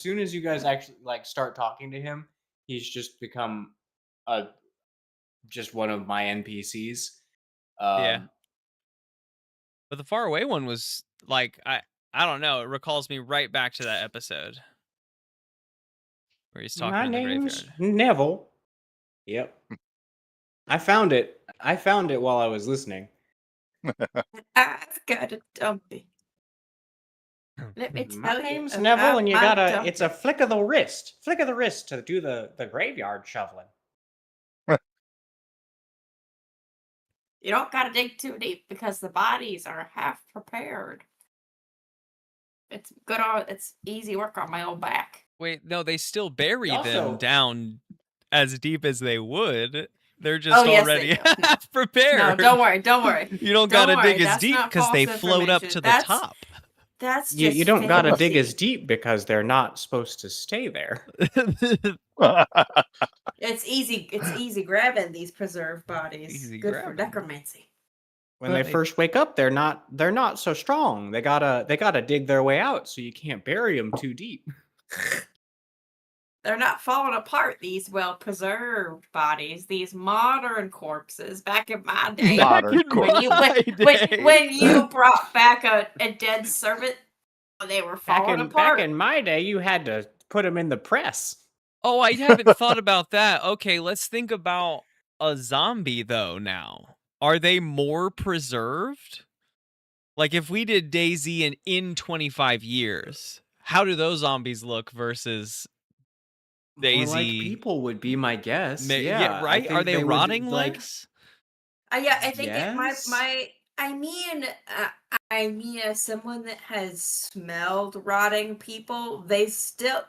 soon as you guys actually like start talking to him, he's just become a just one of my NPCs. Yeah. Um, But the far away one was like I don't know. It recalls me right back to that episode where he's talking my in the name's graveyard. Neville. Yep, I found it. I found it while I was listening. I've got a dumpy. Let me My tell you name's Neville, about and you my gotta. It's a dumpy. flick of the wrist to do the graveyard shoveling. You don't gotta dig too deep because the bodies are half prepared. It's good on. It's easy work on my old back. Wait, no, they still bury them Also, down as deep as they would. They're Oh just yes, they already do. No, half prepared. no, don't worry, don't worry. You don't Don't gotta worry, dig as that's deep not because they false float up information. to the top. That's you just don't gotta dig as fantasy. deep because they're not supposed to stay there. It's easy. It's easy grabbing these preserved bodies. Easy Good for grabbing. necromancy. When But they first wake up, they're not so strong. They gotta dig their way out, so you can't bury them too deep. They're not falling apart. These well-preserved bodies. These modern corpses. Back in my day, Modern when you brought back a dead servant, they were falling apart. Back in my day, you had to put them in the press. Oh, I haven't thought about that. Okay, let's think about a zombie though now. Are they more preserved? Like if we did DayZ in 25 years, how do those zombies look versus More DayZ? like people would be my guess. Yeah, right? I think Are they would, rotting like? less? Yeah, I think Yes. I mean, as someone that has smelled rotting people, we still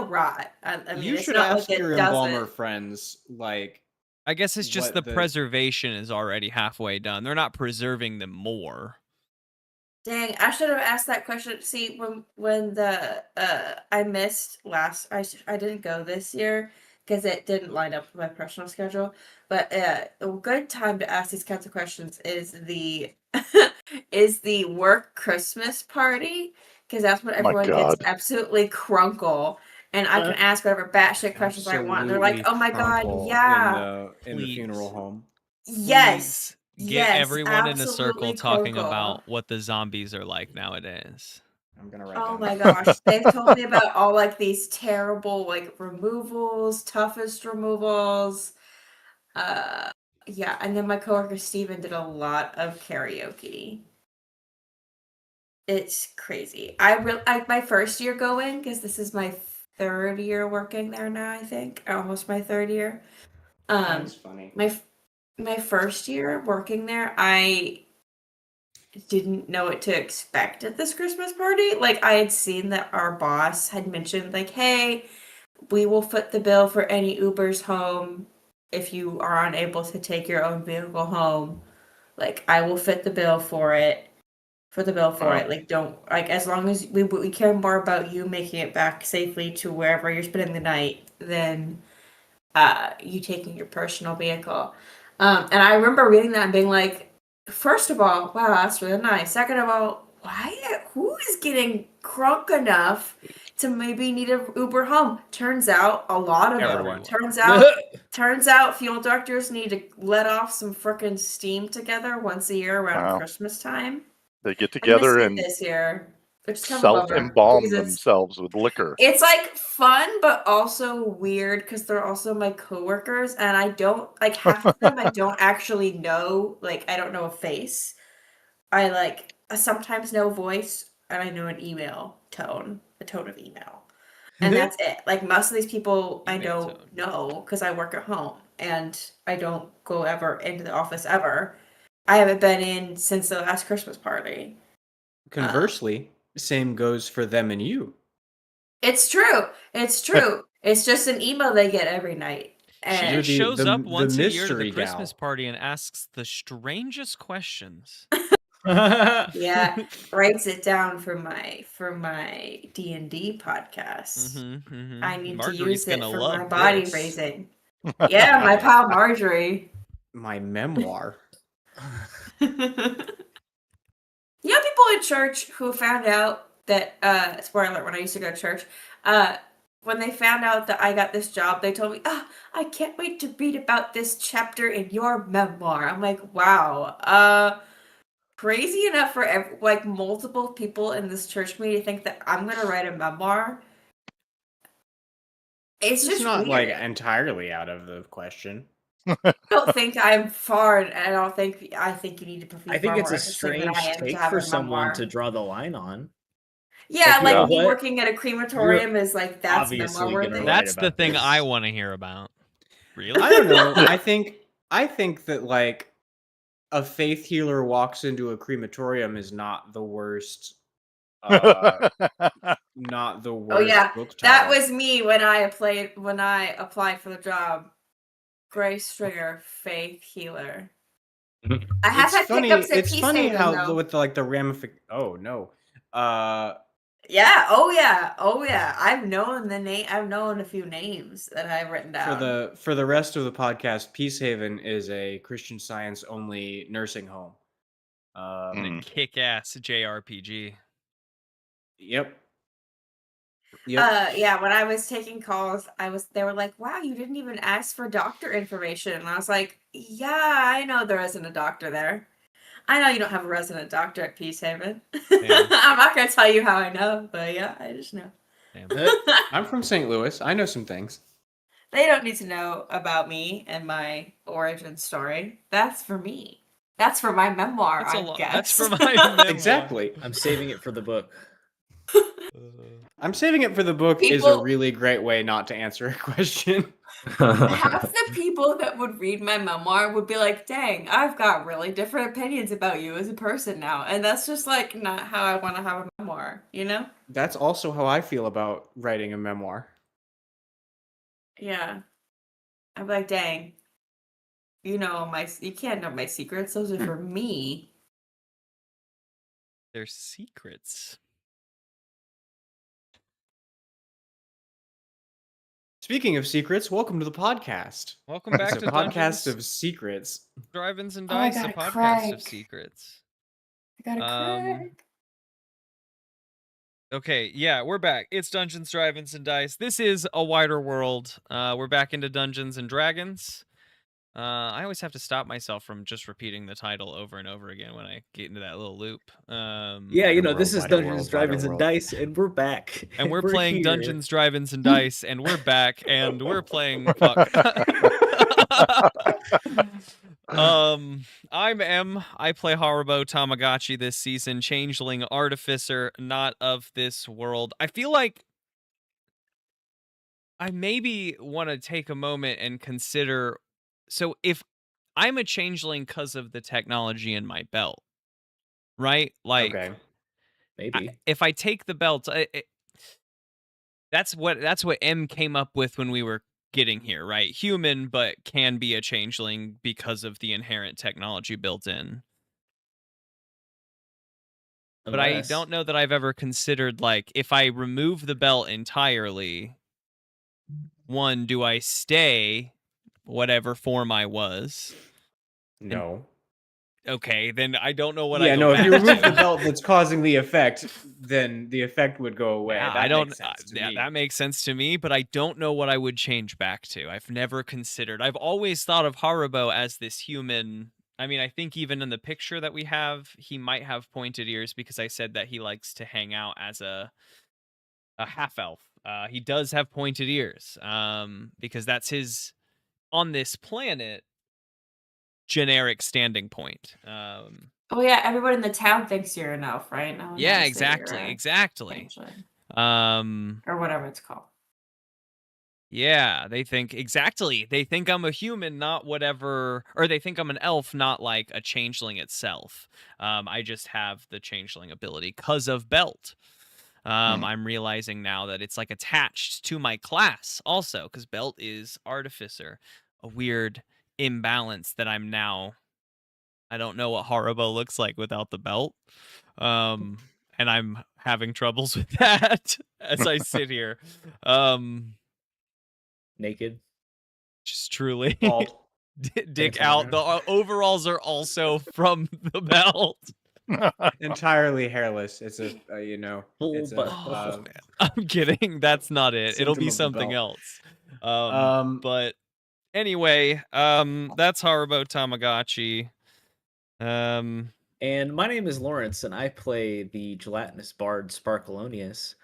rot. I mean, You it's should not ask like your it embalmer doesn't. friends, like I guess it's just what the preservation is already halfway done. They're not preserving them more. Dang, I should have asked that question. See, when the I missed last, I didn't go this year because it didn't line up with my personal schedule. But a good time to ask these kinds of questions is the is the work Christmas party, because that's when everyone gets God. absolutely crunkle, and I can ask whatever batshit questions I want. And they're like, "Oh my god, Absolutely yeah, in the Please. funeral home. yes." Get Yes, everyone in a circle absolutely talking crunkle. about what the zombies are like nowadays. I'm gonna write Oh down. my gosh, they've told me about all like these terrible like removals, toughest removals. Yeah, and then my coworker Steven did a lot of karaoke. It's crazy. My first year going, because this is my third year working there now, I think. Almost my third year. That's funny. My first year working there, I didn't know what to expect at this Christmas party. Like, I had seen that our boss had mentioned, like, hey, we will foot the bill for any Ubers home if you are unable to take your own vehicle home. Like, I will fit the bill for it. Like, don't, like, as long as we care more about you making it back safely to wherever you're spending the night than you taking your personal vehicle. And I remember reading that and being like, first of all, wow, that's really nice. Second of all, who is getting crunk enough to maybe need an Uber home? Turns out a lot of Everyone. them. Turns out fuel directors need to let off some frickin' steam together once a year around Christmas time. They get together and this year. It's kind of a bummer, self-embalm because themselves with liquor. it's like fun, but also weird because they're also my coworkers, and I don't like half of them. I don't actually know. Like, I don't know a face. I sometimes know voice, and I know an email tone, a tone of email, and that's it. Like, most of these people I Email don't tone. know because I work at home and I don't go ever into the office ever. I haven't been in since the last Christmas party. Conversely, same goes for them and you. It's true. It's true. It's just an email they get every night. She And just shows up once a year to the mystery Christmas gal. party and asks the strangest questions. yeah, writes it down for my D&D podcast. I need Marjorie's to use it gonna for love my body this. raising. Yeah, my pal Marjorie. My memoir. You know people in church who found out that spoiler alert, when I used to go to church, when they found out that I got this job, they told me, I can't wait to read about this chapter in your memoir. I'm like, wow. Crazy enough for like multiple people in this church community to think that I'm gonna write a memoir. It's just not weird. like entirely out of the question. I don't think I'm far, and I think you need to be I think far it's more a interesting than strange I am to take have for a someone memoir. to draw the line on. Yeah, Like, you know like me what? working at a crematorium is like that's obviously memoir gonna worthy. write That's the about thing this. I want to hear about. Really? I don't know. I think that like a faith healer walks into a crematorium is not the worst. Not the worst. Oh yeah, book that title. was me when I applied for the job. Grace Stringer, faith healer. I have It's had funny. pickups at It's Peace funny Haven, how though. with the, like the ramific. Oh no. Yeah. Oh yeah. I've known I've known a few names that I've written down. For the rest of the podcast, Peace Haven is a Christian Science only nursing home. Kick-ass JRPG. Yep. Yeah, when I was taking calls, they were like, "Wow, you didn't even ask for doctor information." And I was like, "Yeah, I know there isn't a doctor there. I know you don't have a resident doctor at Peace Haven. I'm not gonna tell you how I know, but yeah, I just know." I'm from St. Louis. I know some things. They don't need to know about me and my origin story. That's for me. That's for my memoir, I guess. That's for my memoir. Exactly. I'm saving it for the book. I'm saving it for the book is a really great way not to answer a question. Half the people that would read my memoir would be like, dang, I've got really different opinions about you as a person now. And that's just like not how I want to have a memoir, you know? That's also how I feel about writing a memoir. Yeah. I'm like, dang. You can't know my secrets. Those are for me. They're secrets. Speaking of secrets, welcome to the podcast. Welcome back It's to a podcast Dungeons, of secrets. Drive-ins and Oh, I Dice, a got a podcast crack. of secrets. I got a crack. Okay, yeah, we're back. It's Dungeons, Drive-ins and Dice. This is a wider world. We're back into Dungeons and Dragons. I always have to stop myself from just repeating the title over and over again when I get into that little loop. Yeah, you know, this is Dungeons, Drive-ins, and Dice, and we're back. And we're playing here. Dungeons, Drive-ins, and Dice, and we're back, and we're playing... Fuck. I'm M. I play Harubo Tamagotchi this season, changeling artificer, not of this world. I feel like I maybe want to take a moment and consider... So if I'm a changeling because of the technology in my belt, right? Like, Okay. Maybe. if I take the belt, that's what M came up with when we were getting here, right? Human, but can be a changeling because of the inherent technology built in. But I don't know that I've ever considered, like, if I remove the belt entirely, one, do I stay whatever form I was? No. Okay, then I don't know what I Yeah, go no, if back you remove to. the belt that's causing the effect, then the effect would go away. Yeah, That I don't. makes sense to me. That makes sense to me, but I don't know what I would change back to. I've never considered. I've always thought of Harubo as this human. I mean, I think even in the picture that we have, he might have pointed ears because I said that he likes to hang out as a half elf. He does have pointed ears, because that's his on this planet generic standing point. Oh yeah, everyone in the town thinks you're an elf, right? No one Yeah, knows that you're exactly. changeling. Or whatever it's called. Yeah, they think exactly. They think I'm a human, not whatever, or they think I'm an elf, not like a changeling itself. I just have the changeling ability because of belt. I'm realizing now that it's like attached to my class also, because belt is artificer. A weird imbalance that I'm now. I don't know what Harubo looks like without the belt. And I'm having troubles with that as I sit here. Naked. Just truly Bald. dick out. The overalls are also from the belt. entirely hairless. It's a Full it's a butt. Oh, man. I'm kidding. That's not it. It'll be symptom of the something belt. else. But anyway, that's Harubo Tamagotchi. And my name is Lawrence, and I play the gelatinous bard Sparkalonius,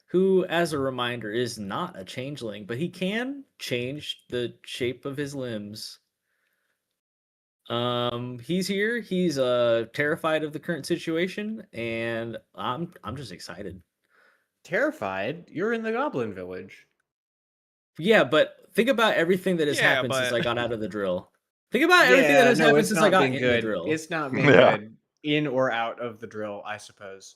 who, as a reminder, is not a changeling, but he can change the shape of his limbs. He's here. He's terrified of the current situation, and I'm just excited. Terrified? You're in the Goblin Village. Yeah, but think about everything that has Yeah, happened since but- I got out of the drill. Think about everything that has happened since I got in the drill. It's not been Yeah. good in or out of the drill, I suppose.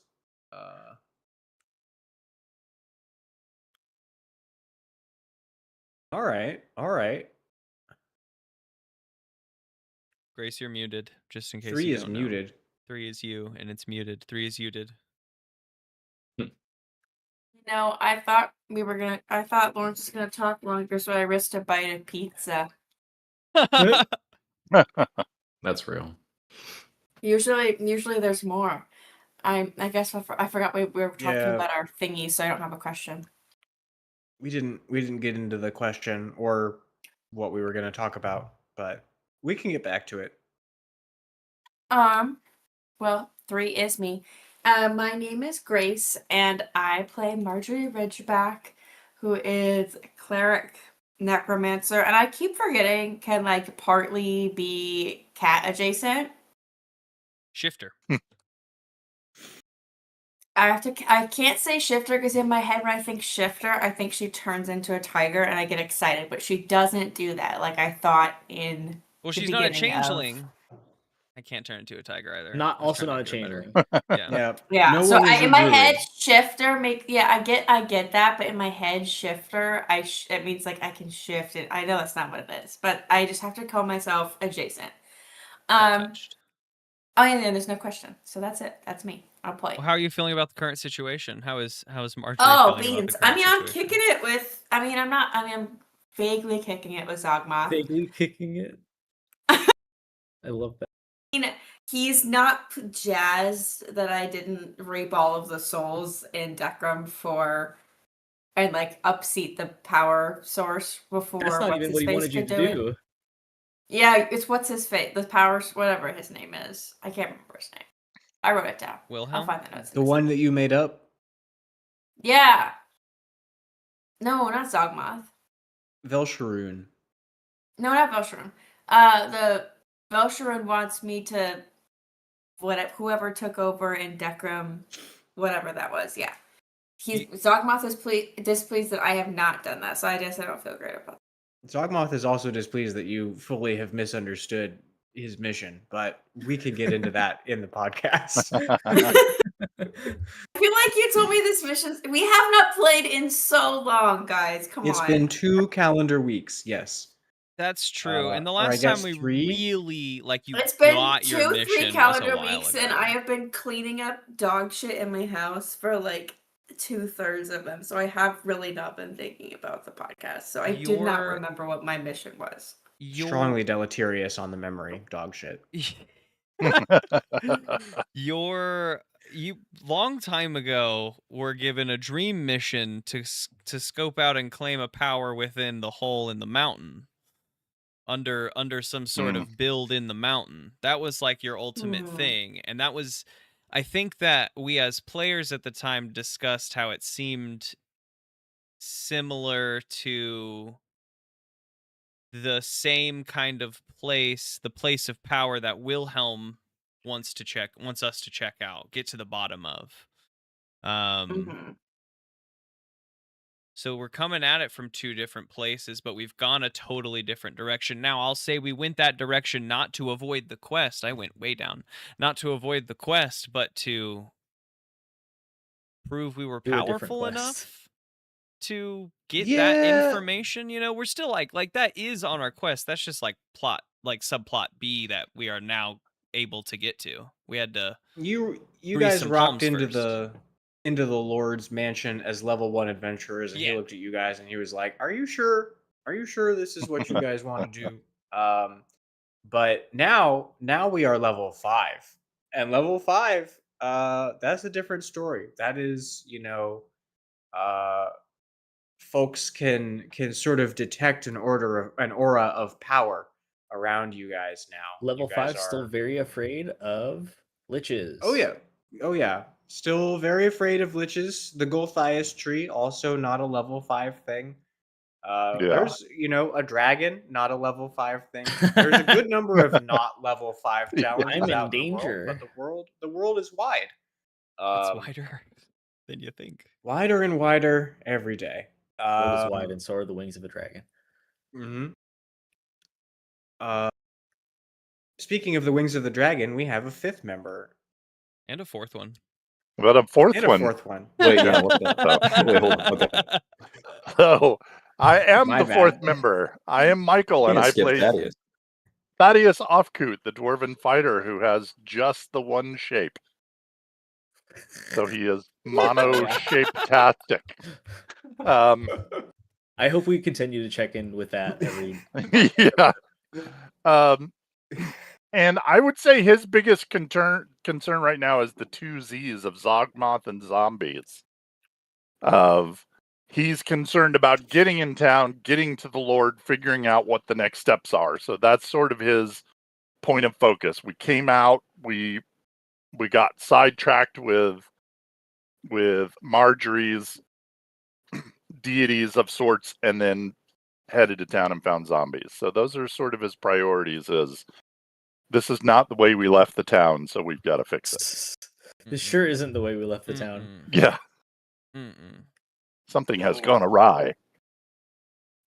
All right. Grace, you're muted, just in case 3 you is don't know. muted. 3 is you, and it's muted. 3 is muted. No, I thought Lawrence was gonna talk longer, so I risked a bite of pizza. That's real. Usually there's more. I guess I forgot we were talking Yeah. about our thingy, so I don't have a question. We didn't get into the question or what we were going to talk about, but we can get back to it. Well, 3 is me. My name is Grace, and I play Marjorie Ridgeback, who is a cleric necromancer, and I keep forgetting can like partly be cat adjacent. Shifter. I can't say shifter because in my head when I think shifter, I think she turns into a tiger and I get excited, but she doesn't do that like I thought in Well, the she's not a beginning of- changeling. I can't turn into a tiger either. Not I was also trying not to a do better. changeling. Yeah. Yeah, No so one is in a my druid. head, shifter I get that, but in my head, shifter, it means like I can shift it. I know that's not what it is, but I just have to call myself adjacent. Got touched. Oh, and then there's no question, so that's it. That's me. I'll play. Well, how are you feeling about the current situation? How is Marjorie Oh, feeling about beans. the current I'm situation? kicking it with. I'm vaguely kicking it with Zogmoth. Vaguely kicking it. I love that. He's not jazzed that I didn't reap all of the souls in Decrum and like upseat the power source before. That's not even what he wanted you to do. Yeah, it's what's his face, the power, whatever his name is. I can't remember his name. I wrote it down. Wilhelm? I'll find the notes. The one that you made up? Yeah. No, not Zogmoth. Velsharoon. No, not Velsharoon. The Velsharoon wants me to whoever took over in Decrum, whatever that was. Yeah, Zogmoth is displeased that I have not done that, so I guess I don't feel great about it. Zogmoth is also displeased that you fully have misunderstood his mission, but we can get into that in the podcast. I feel like you told me this mission. We have not played in so long, guys. Come on. It's been 2 calendar weeks. Yes. That's true. And the or I last time guess we 3? really It's been got your 2-3 mission was a calendar while weeks, ago. and I have been cleaning up dog shit in my house for like 2/3 of them. So I have really not been thinking about the podcast. So I did not remember what my mission was. Strongly deleterious on the memory. Dog shit. You long time ago were given a dream mission to scope out and claim a power within the hole in the mountain under some sort of build in the mountain. That was like your ultimate thing, and that was, I think that we as players at the time discussed how it seemed similar to the same kind of place, the place of power that Wilhelm wants us to check out, get to the bottom of. So we're coming at it from 2 different places, but we've gone a totally different direction. Now, I'll say we went that direction not to avoid the quest. I went way down. Not to avoid the quest, but to prove we were powerful enough to get that information. You know, we're still like that is on our quest. That's just like plot, like subplot B that we are now able to get to. We had to You breathe guys some rocked palms into the Lord's mansion as level 1 adventurers, and he looked at you guys and he was like, "Are you sure? Are you sure this is what you guys want to do?" But now we are level 5. And level 5, that's a different story. That is, uh folks can sort of detect an aura of power around you guys now. Level You guys 5 still are very afraid of liches. Oh yeah. Oh yeah. Still very afraid of liches. The Golthias tree, also not a level 5 thing. Yeah. There's, a dragon, not a level 5 thing. There's a good number of not level 5 Yeah. challenges I'm in out in the world, but danger. the world is wide. It's Um, wider than you think. Wider and wider every day. World is wide, and so are the wings of a dragon. Mhm. Speaking of the wings of the dragon, we have a 5th member And a fourth one. But a fourth and a one. 4th one. Wait, yeah, what the? Wait, hold on. Okay. So I am My the fourth bad. member. I am Michael, and Can't I skip play Thaddeus. Thaddeus Offcoot, the dwarven fighter who has just the one shape. So he is mono shape-tastic. I hope we continue to check in with that every. Yeah. And I would say his biggest concern right now is the 2 Z's of Zogmoth and zombies. He's concerned about getting in town, getting to the Lord, figuring out what the next steps are. So that's sort of his point of focus. We came out, we got sidetracked with Marjorie's deities of sorts, and then headed to town and found zombies. So those are sort of his priorities. This is not the way we left the town, so we've got to fix it. This sure isn't the way we left the town. Yeah, Mm-mm. something has gone awry.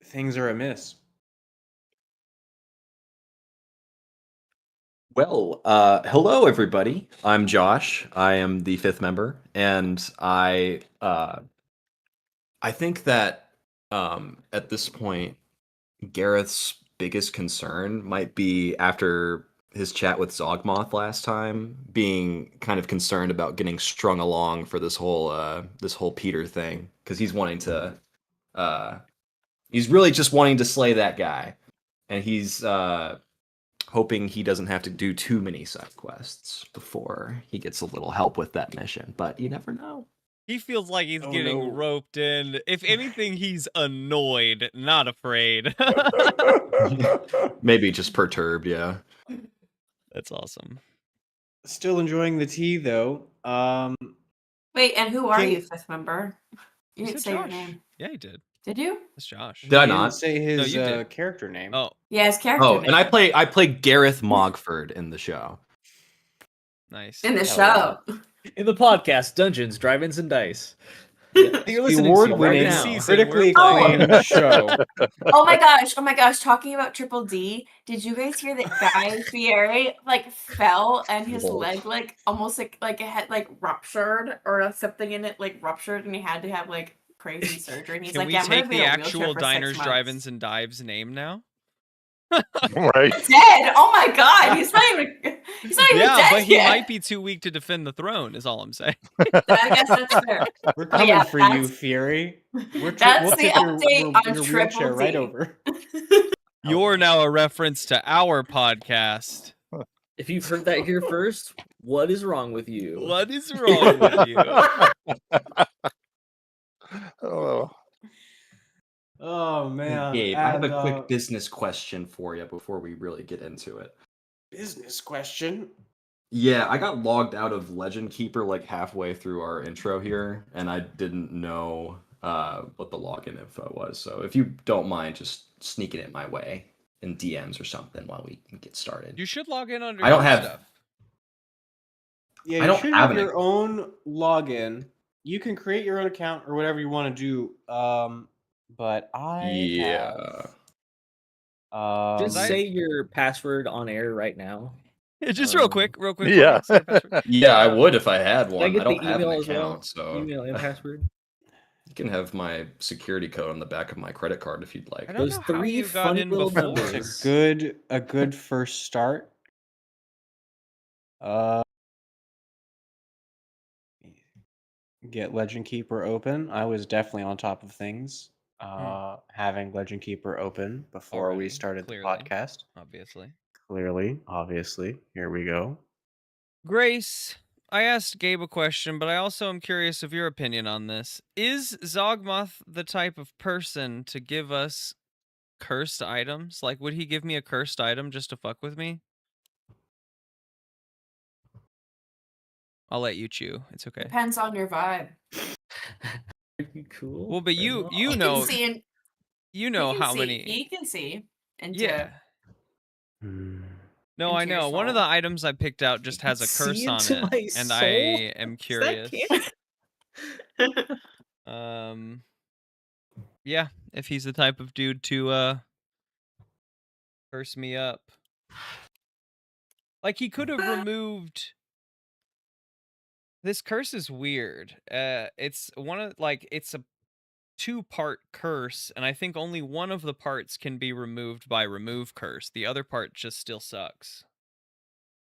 Things are amiss. Well, hello everybody. I'm Josh. I am the 5th member, and I think that at this point, Gareth's biggest concern might be after his chat with Zogmoth last time, being kind of concerned about getting strung along for this whole Peter thing, because he's wanting to, he's really just wanting to slay that guy, and he's hoping he doesn't have to do too many side quests before he gets a little help with that mission. But you never know. He feels like he's Oh, getting no. roped in. If anything, he's annoyed, not afraid. Maybe just perturbed, yeah. That's awesome. Still enjoying the tea though. Wait, and who are King- you, 5th member? You didn't said say your Josh. name. Yeah, he did. Did you? That's Josh. Did I he didn't not? say his you did. character name? Oh, Yeah, his character. Oh, name. and I play Gareth Mogford in the show. nice. in the Hell show. In the podcast, Dungeons, Drive-ins, and Dice. The You're listening to award-winning, right now. Season, critically we're acclaimed playing. show. Oh my gosh. Talking about Triple D, did you guys hear that Guy Fieri fell and his Whoa. leg almost it had ruptured or something in it ruptured and he had to have crazy surgery and he's Can like, we yeah, I'm gonna take be the in a wheelchair actual for 6 diners, months." drive-ins, and dives name now? Right? Dead. Oh my god, he's not even Yeah, dead but he yet. might be too weak to defend the throne, is all I'm saying. I guess that's fair. We're Oh, coming yeah, for you, that's- Fury. We'll That's the take update on your Triple wheelchair right D. over. You're now a reference to our podcast. If you've heard that here first, what is wrong with you? What is wrong with you? Oh, Oh man, Gabe, I have a and, quick business question for you before we really get into it. business question. Yeah, I got logged out of Legend Keeper like halfway through our intro here, and I didn't know what the login info was. So if you don't mind just sneaking it my way in DMs or something while we get started. You should log in under I don't your have- stuff. Yeah, I you don't should have have an your own login. You can create your own account or whatever you want to do. But I Yeah. have, Just I- say your password on air right now. Just real quick. yeah. say the password. Yeah, I would if I had one. Can I get don't the have an email as well? account, so Email and password. you can have my security code on the back of my credit card if you'd like. I don't Those know how 3 you got funny in little before. numbers. it's a good first start. Get Legend Keeper open. I was definitely on top of things. Having Legend Keeper open before Already, we started clearly. the podcast. Obviously. Clearly, obviously. Here we go. Grace, I asked Gabe a question, but I also am curious of your opinion on this. Is Zogmoth the type of person to give us cursed items? Like, would he give me a cursed item just to fuck with me? I'll let you chew. It's okay. Depends on your vibe. Pretty cool. Well, but or you not. you He know can see and you know he can how see. many. He can see into Yeah. No, I into your know. One of soul. the items I picked out just has a curse See on into it, my and I soul? am Is that curious. canon? Yeah, if he's the type of dude to curse me up. Like he could have removed. This curse is weird. It's one of it's a 2-part curse, and I think only one of the parts can be removed by remove curse. The other part just still sucks.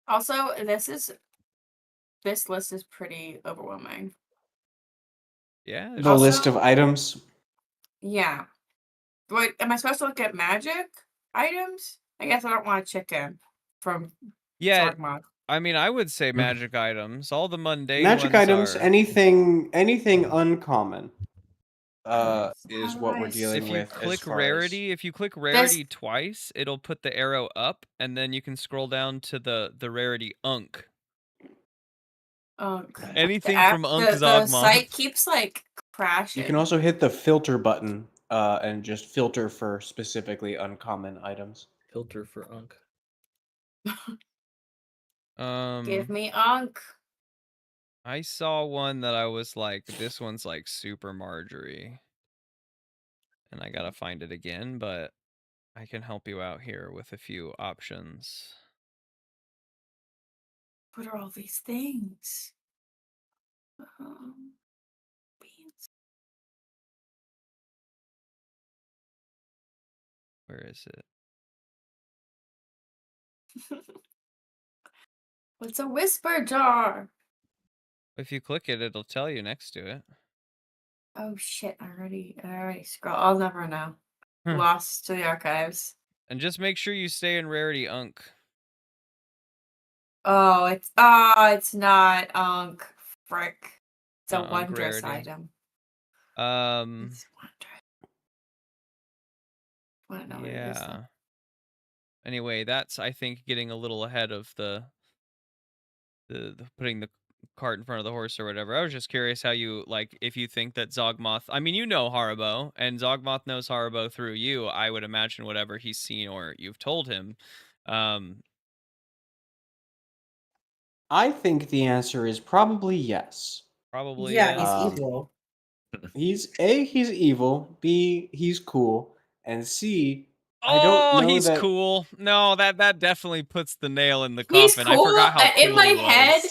Also, this list is pretty overwhelming. Yeah. The there's- list of Also- items. Yeah. Wait, am I supposed to look at magic items? I guess I don't want a chicken from Yeah, Zogmoth. I mean, I would say magic items. All the mundane Magic ones items, are. anything uncommon is How what do we're I dealing If you with as click far rarity, if you click rarity twice, it'll put the arrow up, and then you can scroll down to the rarity Unk. Anything from Unk the Zogmoth. site keeps like as crashing. you can also hit the filter button and just filter for specifically uncommon items. Filter for Unk. Give me Unk. I saw one that I was like, this one's like Super Marjorie. And I gotta find it again, but I can help you out here with a few options. What are all these things? Beans. Where is it? What's a whisper jar? If you click it, it'll tell you next to it. Oh shit! I already scroll. I'll never know. Huh. Lost to the archives. And just make sure you stay in rarity Unk. Oh, it's not Unk. Frick. It's a Unk wondrous rarity. item. It's wondrous. Wanna know what it is, though? Yeah. Anyway, that's I think getting a little ahead of the putting the cart in front of the horse or whatever. I was just curious how you like if you think that Zogmoth. I mean, you know Haribo, and Zogmoth knows Haribo through you. I would imagine whatever he's seen or you've told him. I think the answer is probably yes. Probably Yeah, yes. he's evil. He's evil, B, he's cool, and C, I Oh, don't know he's that cool. No, that definitely puts the nail in the He's coffin. cool. I forgot how cool In my he was. head,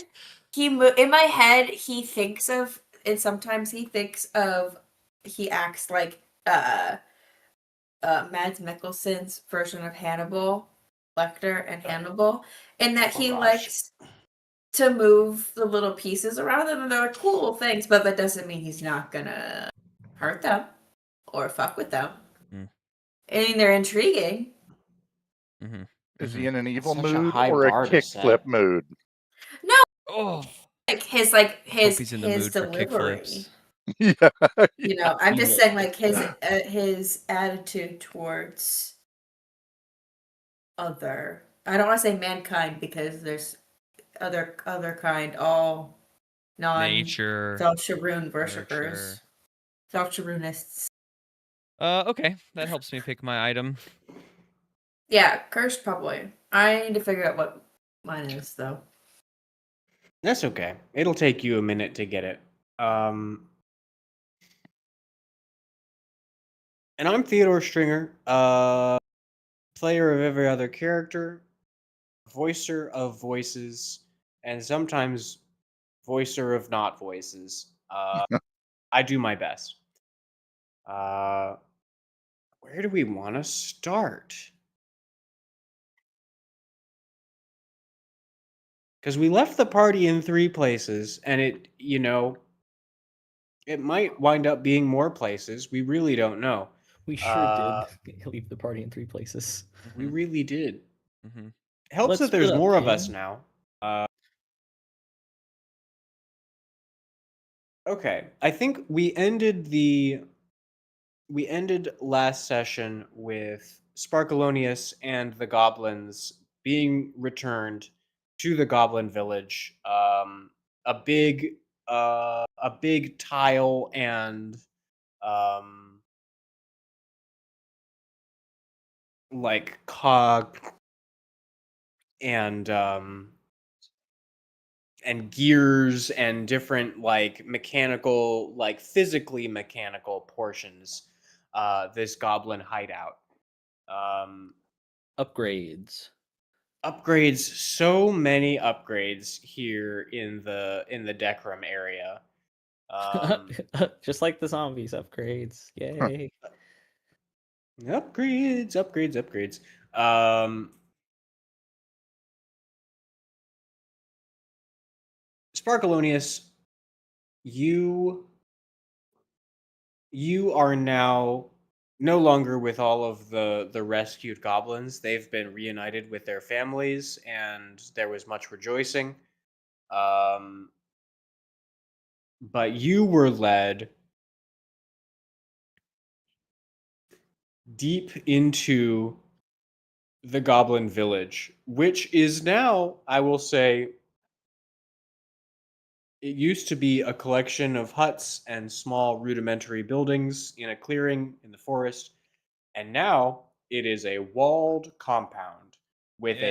in my head he thinks of, and sometimes he thinks of. He acts like Mads Mikkelsen's version of Hannibal Lecter and Hannibal, and that he gosh. likes to move the little pieces around them, and they're cool things, but that doesn't mean he's not gonna hurt them or fuck with them. Mm. I mean, they're intriguing. Mm-hmm. Is he in an evil such a mood high or bar a to set. kickflip mood? Oh, Like his hope he's in the his mood for delivery. kickflips. Yeah. You know, I'm just Evil saying, like his attitude towards other. I don't want to say mankind because there's other kind, all non Nature. Zelcharoon worshippers, Nurture. Zelcharoonists. Okay, that helps me pick my item. Yeah, cursed probably. I need to figure out what mine is though. That's okay. It'll take you a minute to get it. And I'm Theodore Stringer, player of every other character, voicer of voices, and sometimes voicer of not voices. I do my best. Where do we want to start? Because we left the party in 3 places, and it might wind up being more places. We really don't know. We sure did leave the party in 3 places. We really did. Mm-hmm. Helps Let's that there's split up, more of us gang. now. Okay, I think we ended last session with Sparkalonius and the goblins being returned to the goblin village. A big a big tile and um like cog and gears and different like mechanical, like physically mechanical portions, this goblin hideout. um Upgrades. Upgrades, so many upgrades here in the deck room area. um Just like the zombies upgrades. Yay. upgrades. um Sparkalonius, you you are now no longer with all of the rescued goblins. They've been reunited with their families, and there was much rejoicing. Um, but you were led deep into the goblin village, which is now, I will say, it used to be a collection of huts and small rudimentary buildings in a clearing in the forest. And now it is a walled compound with Yes.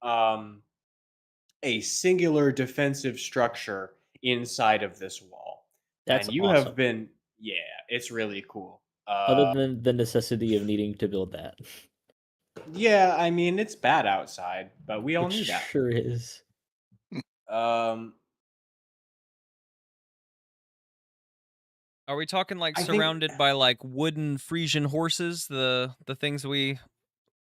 um, a singular defensive structure inside of this wall. That's And you have awesome. been, yeah, it's really cool. Other than the necessity of needing to build that. Yeah, I mean it's bad outside, but we all It knew that. sure is. Um, Are we talking like I think surrounded by like wooden Frisian horses, the things we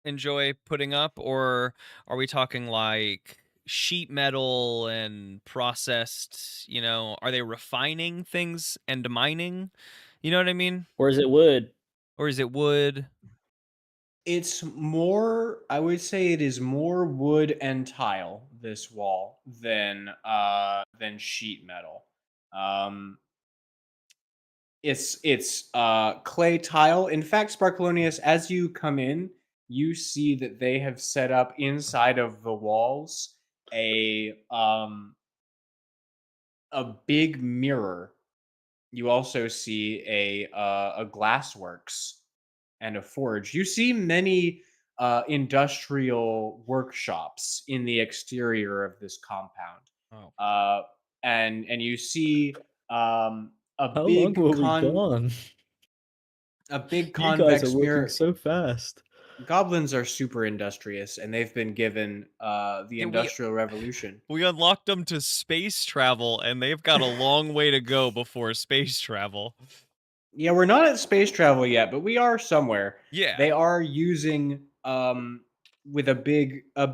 enjoy putting up, or are we talking like sheet metal and processed, are they refining things and mining? You know what I mean? Or is it wood? Or is it wood? it's more, I would say it is more wood and tile, this wall, than sheet metal. Um, it's clay tile. In fact, Sparkalonius, as you come in, you see that they have set up inside of the walls a big mirror. You also see a glassworks and a forge. You see many industrial workshops in the exterior of this compound. Oh. And you see um, a How long big will we gone? You guys are convex working mirror. so fast. Goblins are super industrious, and they've been given the Yeah, Industrial Revolution. we unlocked them to space travel, and they've got a long way to go before space travel. Yeah, we're not at space travel yet, but we are somewhere. Yeah. They are using with a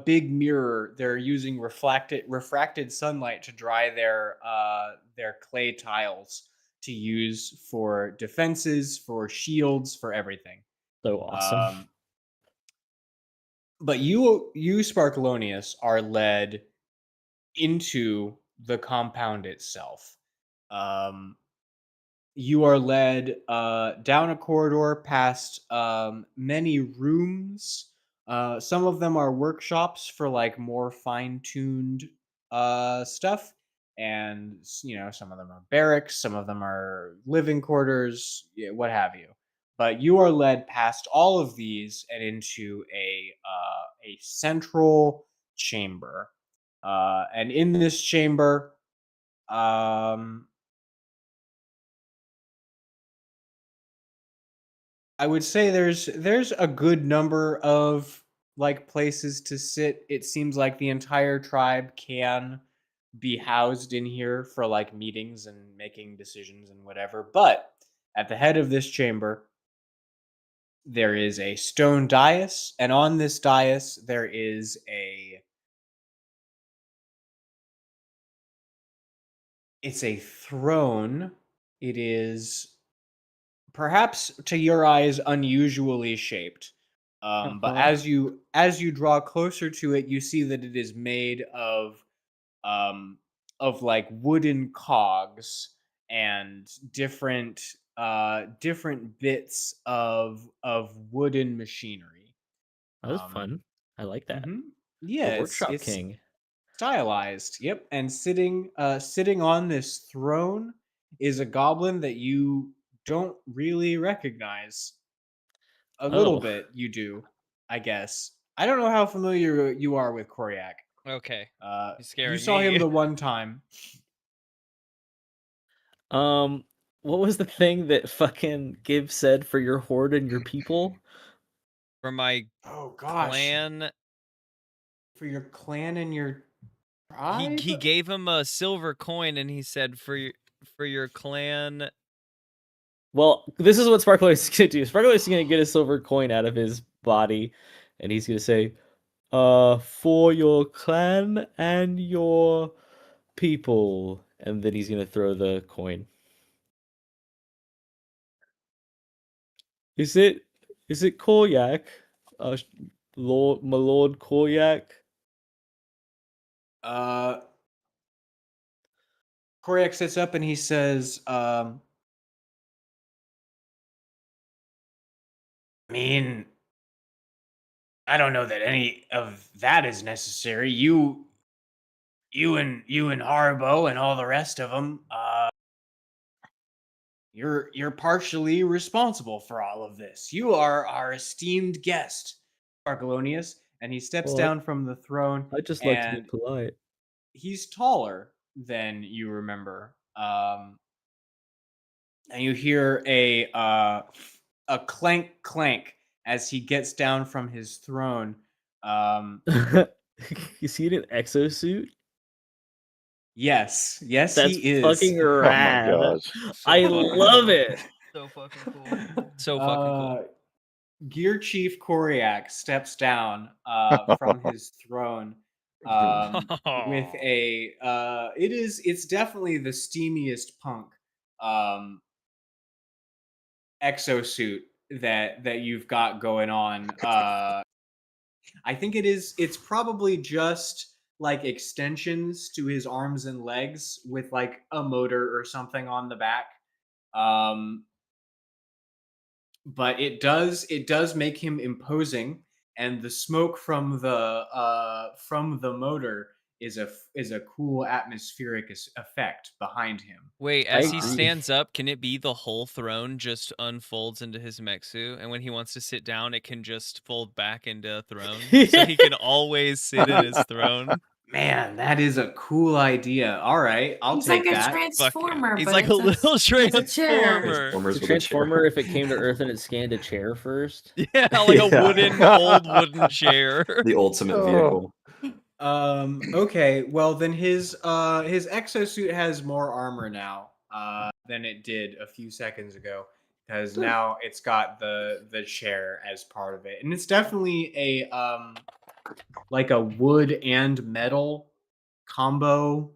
big mirror. They're using refracted sunlight to dry their clay tiles to use for defenses, for shields, for everything. So awesome. But you Sparkalonius are led into the compound itself. Um, you are led down a corridor past many rooms. Some of them are workshops for like more fine-tuned stuff, and some of them are barracks, some of them are living quarters, what have you. But you are led past all of these and into a central chamber, and in this chamber, um, I would say there's a good number of like places to sit. It seems like the entire tribe can be housed in here for like meetings and making decisions and whatever. But at the head of this chamber, there is a stone dais, and on this dais there is it's a throne. It is perhaps to your eyes unusually shaped. But Uh-huh. as you draw closer to it, you see that it is made of um, like wooden cogs and different bits of wooden machinery. That was fun. I like that. Mhm. The Yeah, Workshop it's King. stylized. Yep, and sitting on this throne is a goblin that you don't really recognize. A little Oh. bit, you do, I guess. I don't know how familiar you are with Koryak. Okay. You're You scaring saw him me. the one time. What was the thing that fucking Gibb said for your horde and your people? For my Oh gosh, clan, for your clan and your he tribe. gave him a silver coin and he said for your clan. Well, this is what Sparkler is gonna do. Sparkler is gonna get a silver coin out of his body, and he's gonna say, for your clan and your people. And then he's gonna throw the coin. Is it Koryak? My lord Koryak? Koryak sits up and he says, I mean, I don't know that any of that is necessary. You and Haribo and all the rest of them, you're partially responsible for all of this. You are our esteemed guest, Arcolonius, and he steps Well, down from the throne, I just like to be and polite. he's taller than you remember. And you hear a clank clank as he gets down from his throne. Is he in an exosuit? Yes, That's he is. fucking Oh my rad. gosh. I fucking love cool. it. So fucking cool. So fucking cool. Gear Chief Koryak steps down from his throne with a it's definitely the steamiest punk exosuit that you've got going on. I think it's probably just like extensions to his arms and legs with like a motor or something on the back. Um, but it does make him imposing, and the smoke from the motor is a cool atmospheric effect behind him. Wait, I as he agree. stands up, can it be the whole throne just unfolds into his mexu, and when he wants to sit down, it can just fold back into a throne, so he can always sit in his throne? Man, that is a cool idea. All right, I'll He's take like a that. transformer, He's but like a it's little it's a chair. transformer. Transformers The with a chair. Transformer, if it came to Earth and it scanned a chair first. Yeah, like a Yeah. old wooden chair. The ultimate Oh. vehicle. Okay, well then his exosuit has more armor now than it did a few seconds ago, because now it's got the chair as part of it, and it's definitely a like a wood and metal combo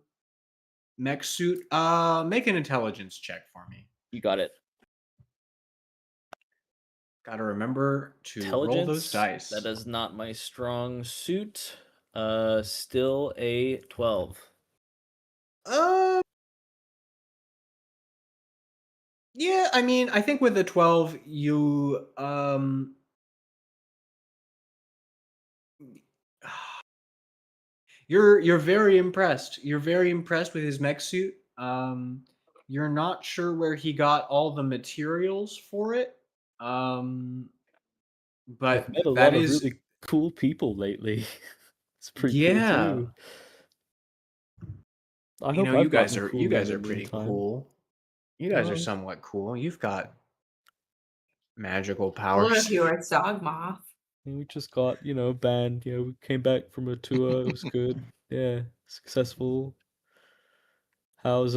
mech suit. Make an intelligence check for me. You got it. Gotta remember to roll those Intelligence. dice. That is not my strong suit. Still a 12. Yeah, I mean, I think with a 12, you you're very impressed. You're very impressed with his mech suit. You're not sure where he got all the materials for it. But I've met a that lot of is really cool people lately. It's pretty cool yeah. too. I You hope know, I've you guys gotten are cool you in guys the are pretty meantime. cool. You guys are Oh. somewhat cool. You've got magical Well, powers. if you were Dogmoth. And we just got, banned. We came back from a tour. It was good. Yeah, successful. How's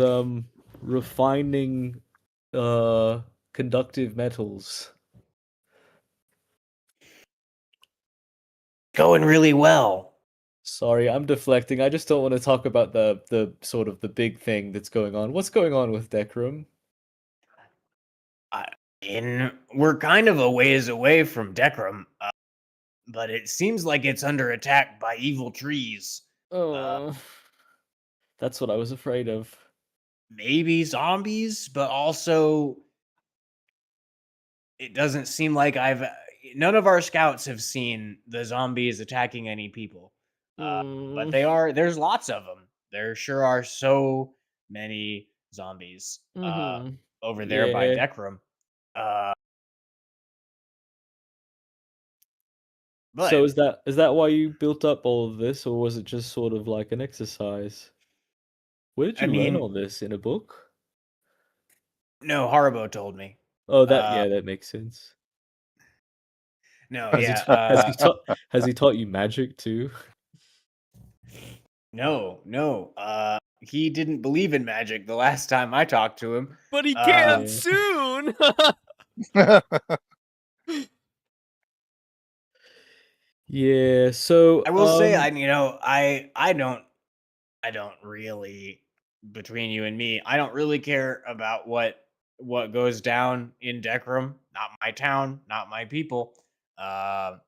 refining conductive metals? Going really well. Sorry, I'm deflecting. I just don't want to talk about the sort of the big thing that's going on. What's going on with Decrum? We're kind of a ways away from Decrum, but it seems like it's under attack by evil trees. Oh, That's what I was afraid of. maybe zombies, but also it doesn't seem like none of our scouts have seen the zombies attacking any people. But Mm, there's lots of them. There sure are so many zombies mhm. over there by Yeah. Decrum. So But is that why you built up all of this, or was it just sort of like an exercise? Where did I you learn mean, all this? In a book? no, Haribo told me. Oh, Uh, that makes sense. no, Has he yeah, has he taught you magic too? no. He didn't believe in magic the last time I talked to him. But he can Yeah. soon. Yeah. So I will say, I don't really, between you and me, I don't really care about what goes down in Decrum. Not my town, not my people. However,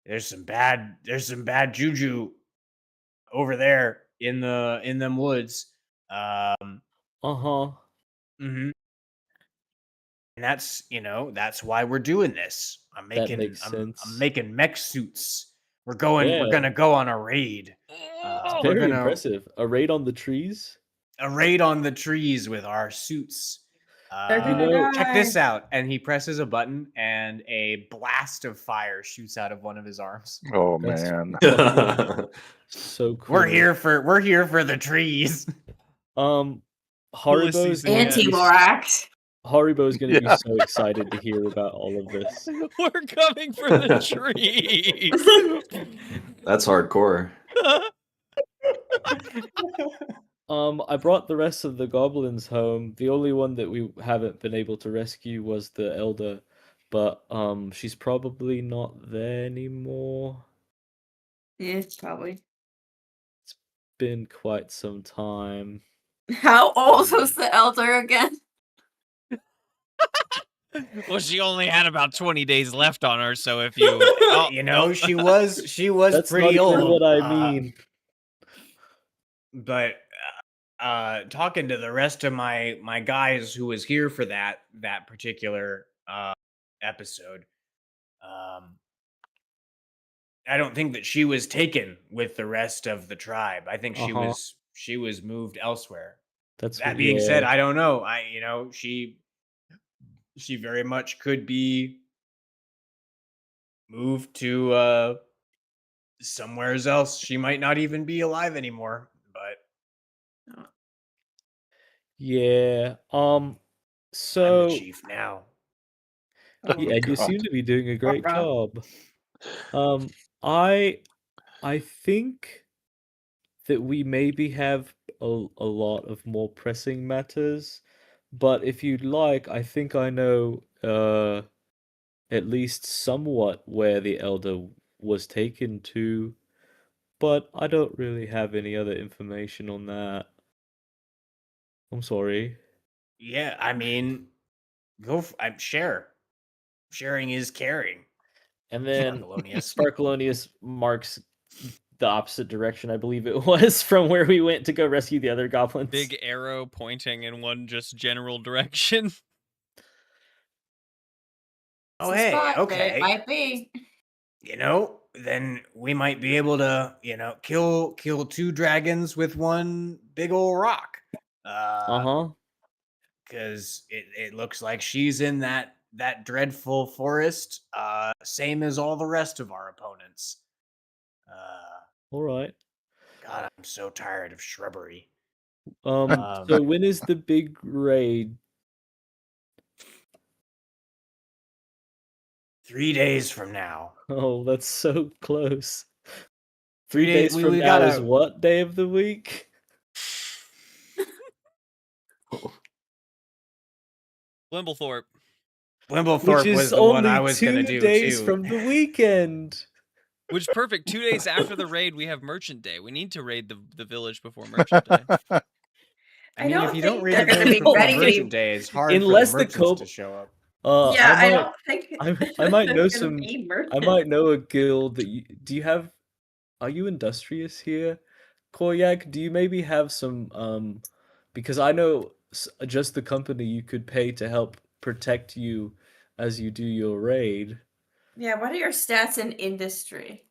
there's some bad juju over there in them woods. uh-huh. Mhm. And that's why we're doing this. That makes I'm sense. making mech suits. We're Yeah. gonna go on a raid. Oh, We're Very gonna impressive. A raid on the trees? a raid on the trees with our suits. They're You gonna know- Check die. this out. And he presses a button and a blast of fire shoots out of one of his arms. Oh That's man. so cool. We're here for the trees. Ulysses Haribo's again. Anti-Lorax. Haribo's gonna be Yeah. so excited to hear about all of this. we're coming for the trees. That's hardcore. I brought the rest of the goblins home. The only one that we haven't been able to rescue was the elder, but she's probably not there anymore. Yeah, probably. Been quite some time. How old was the elder again? Well, she only had about 20 days left on her, so if you She was That's pretty not even old. what I mean. But talking to the rest of my guys who was here for that particular episode, I don't think that she was taken with the rest of the tribe. I think Uh-huh. she was moved elsewhere. That's That what, being yeah. said, I don't know. She very much could be moved to somewhere else. She might not even be alive anymore. But Yeah. I'm So the chief now. Oh, yeah, and you God. seem to be doing a great Ruh-roh. job. I think that we maybe have a lot of more pressing matters, but if you'd like, I think I know at least somewhat where the elder was taken to, but I don't really have any other information on that. I'm sorry. Yeah, I mean, I'm share. Sharing is caring. And then Sparkalonius. Sparkalonius marks the opposite direction, I believe it was, from where we went to go rescue the other goblins. big arrow pointing in one just general direction. Oh, It's a hey, spot, but okay. it might be. Then we might be able to, kill two dragons with one big old rock. Uh-huh. Because it looks like she's in that dreadful forest, same as all the rest of our opponents. All right. God, I'm so tired of shrubbery. So when is the big raid? 3 days from now. Oh, that's so close. 3 3 days we from now is gotta what day of the week? Wimblethorpe. Wimblethorpe Which was is the one I only was gonna 2 do days too. from the weekend. Which perfect. 2 days after the raid, we have Merchant Day. We need to raid the village before Merchant Day. I mean, if you don't think raid they're the gonna village be before ready to Merchant be. Day, it's hard Unless for the the merchants co- to show up. Yeah, I I don't think I might know they're some. gonna be I might know a guild that you have. Are you industrious here? Koryak, do you maybe have some because I know just the company you could pay to help protect you as you do your raid. Yeah, what are your stats in industry?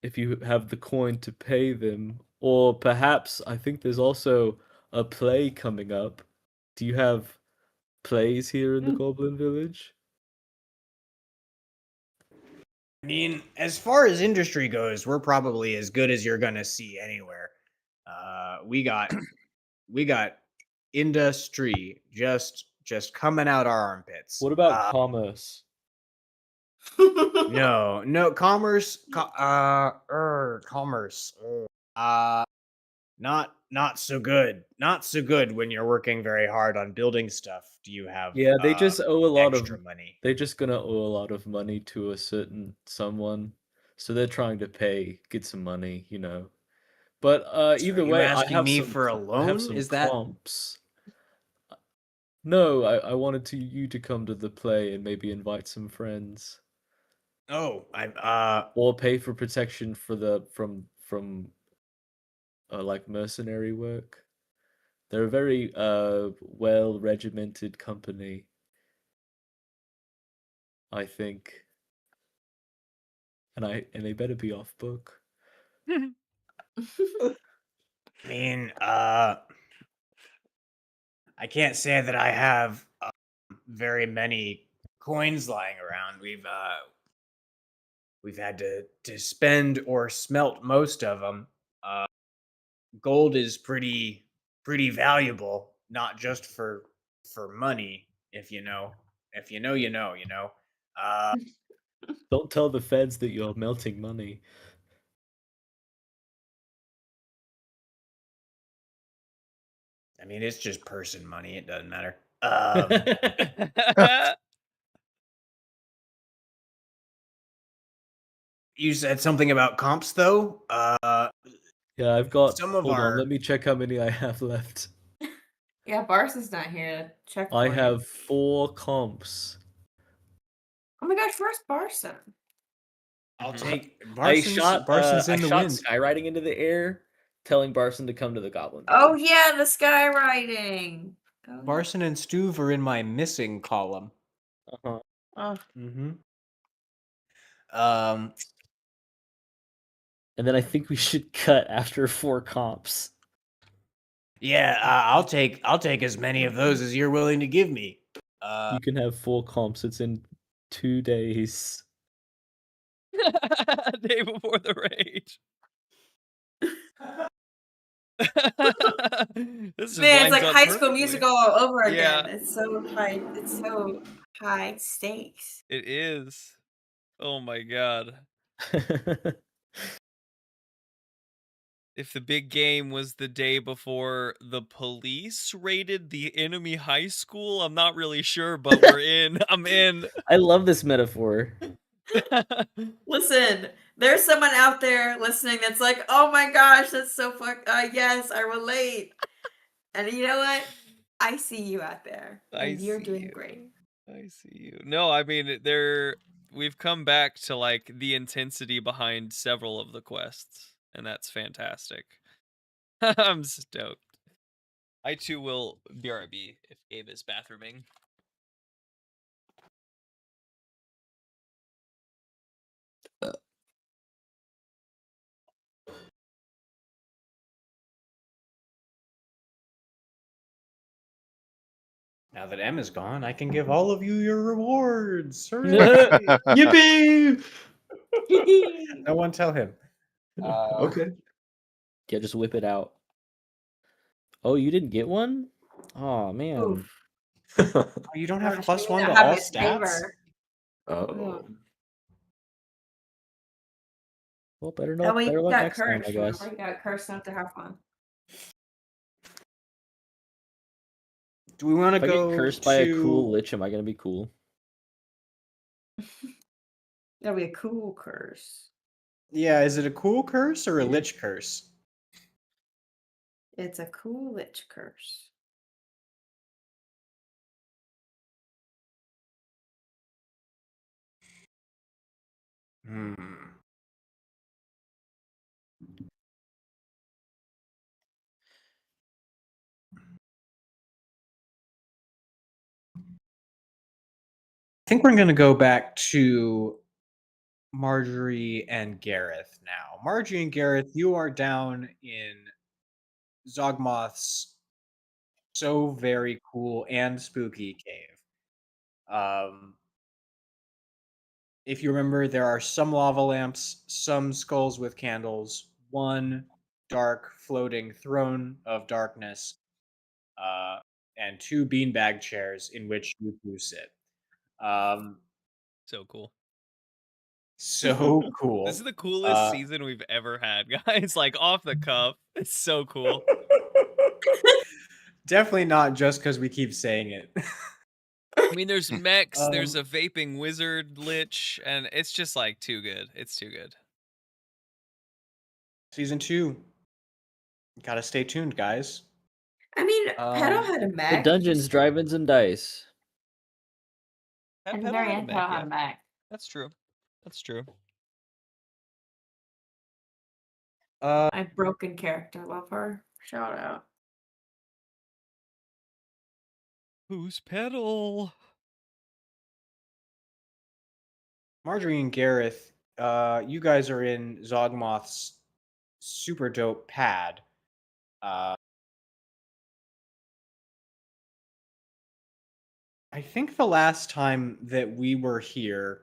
If you have the coin to pay them, or perhaps I think there's also a play coming up. Do you have plays here in the Goblin Village? I mean, as far as industry goes, we're probably as good as you're gonna see anywhere. We got industry just coming out our armpits. What about commerce? No commerce. Commerce. Not so good. Not so good when you're working very hard on building stuff. Do you have Yeah, they just owe a lot of extra money? they're just gonna owe a lot of money to a certain someone. So they're trying to get some money, you know. But So either are you way, asking me for a I have loan? some Is that comps. No, I wanted you to come to the play and maybe invite some friends. oh I Or pay for protection for the from like mercenary work. They're a very well regimented company, I think. And they better be off book. I mean I can't say that I have very many coins lying around. We've had to spend or smelt most of them. Gold is pretty valuable, not just for money. If you know, you know, you know. Uh, Don't tell the feds that you're melting money. I mean, it's just person money. It doesn't matter. You said something about comps, though. Yeah, I've got. Some of Hold on, our let me check how many I have left. Yeah, Barson's not here to check I for you. have 4 comps. Oh my gosh, where's Barson? I'll take I Barson's in the shot wind. skywriting into the air, telling Barson to come to the Goblin. Oh Village. yeah, the skywriting. Oh, Barson and Stuve are in my missing column. Uh-huh. oh. Mm-hmm. And then I think we should cut after 4 comps. Yeah, I'll take as many of those as you're willing to give me. You can have 4 comps. It's in 2 days. Day before the rage. This just Man, it's lines like up High School perfectly. Musical all over Yeah. again. It's so high. It's so high stakes. It is. Oh my god. If the big game was the day before the police raided the enemy high school, I'm not really sure, but we're in. I'm in. I love this metaphor. Listen, there's someone out there listening that's like, "Oh my gosh, that's so yes, I relate." And you know what? I see you out there, and you're doing great. I see you. No, I mean we've come back to like the intensity behind several of the quests, and that's fantastic. I'm stoked. I too will BRB if Gabe is bathrooming. Now that M is gone, I can give all of you your rewards. Yippee! No one tell him. Okay. Yeah, just whip it out. Oh, you didn't get one? Oh man. Oof. Oh, you don't have Gosh, plus we one don't to have all a stats? saver. Oh. Well, better That way you luck got next time, I cursed. guess. Remember, you got cursed not to have fun. Do we want to If I go get cursed by a cool to... lich, am I gonna be cool? That'll be a cool curse. Yeah, is it a cool curse or a lich curse? It's a cool lich curse. Hmm. think we're going to go back to Marjorie and Gareth now. Marjorie and Gareth, you are down in Zogmoth's so very cool and spooky cave. If you remember, there are some lava lamps, some skulls with candles, one dark floating throne of darkness, and two beanbag chairs in which you two sit. So cool. So cool. This is the coolest season we've ever had, guys. Like off the cuff. It's so cool. Definitely not just because we keep saying it. I mean, there's mechs, there's a vaping wizard lich, and it's just like too good. It's too good. Season 2. Gotta stay tuned, guys. I mean, Pedo had a The mech. dungeons, drive-ins, and dice. And the very end, Pedo had a mech. That's true. That's true. My broken character, love her. Shout out. Who's pedal? Marjorie and Gareth, you guys are in Zogmoth's super dope pad. I think the last time that we were here,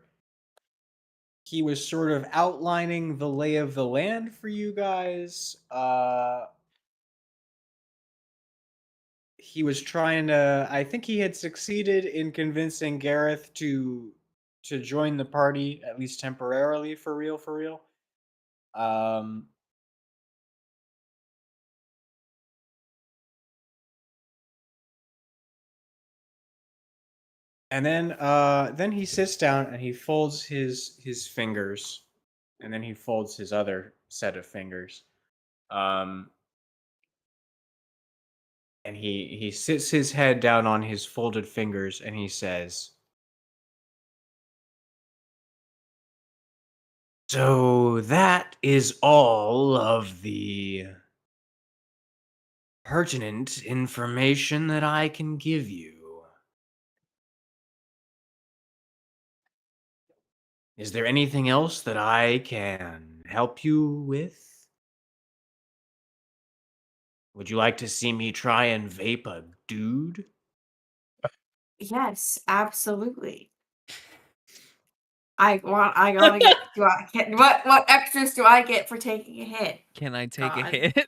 he was sort of outlining the lay of the land for you guys. He was trying to, I think he had succeeded in convincing Gareth to join the party, at least temporarily, for real. And then he sits down and he folds his fingers, and then he folds his other set of fingers, and he sits his head down on his folded fingers, and he says, "So that is all of the pertinent information that I can give you. Is there anything else that I can help you with? Would you like to see me try and vape a dude?" Yes, absolutely. I want to get. What extras do I get for taking a hit? Can I take a God. hit?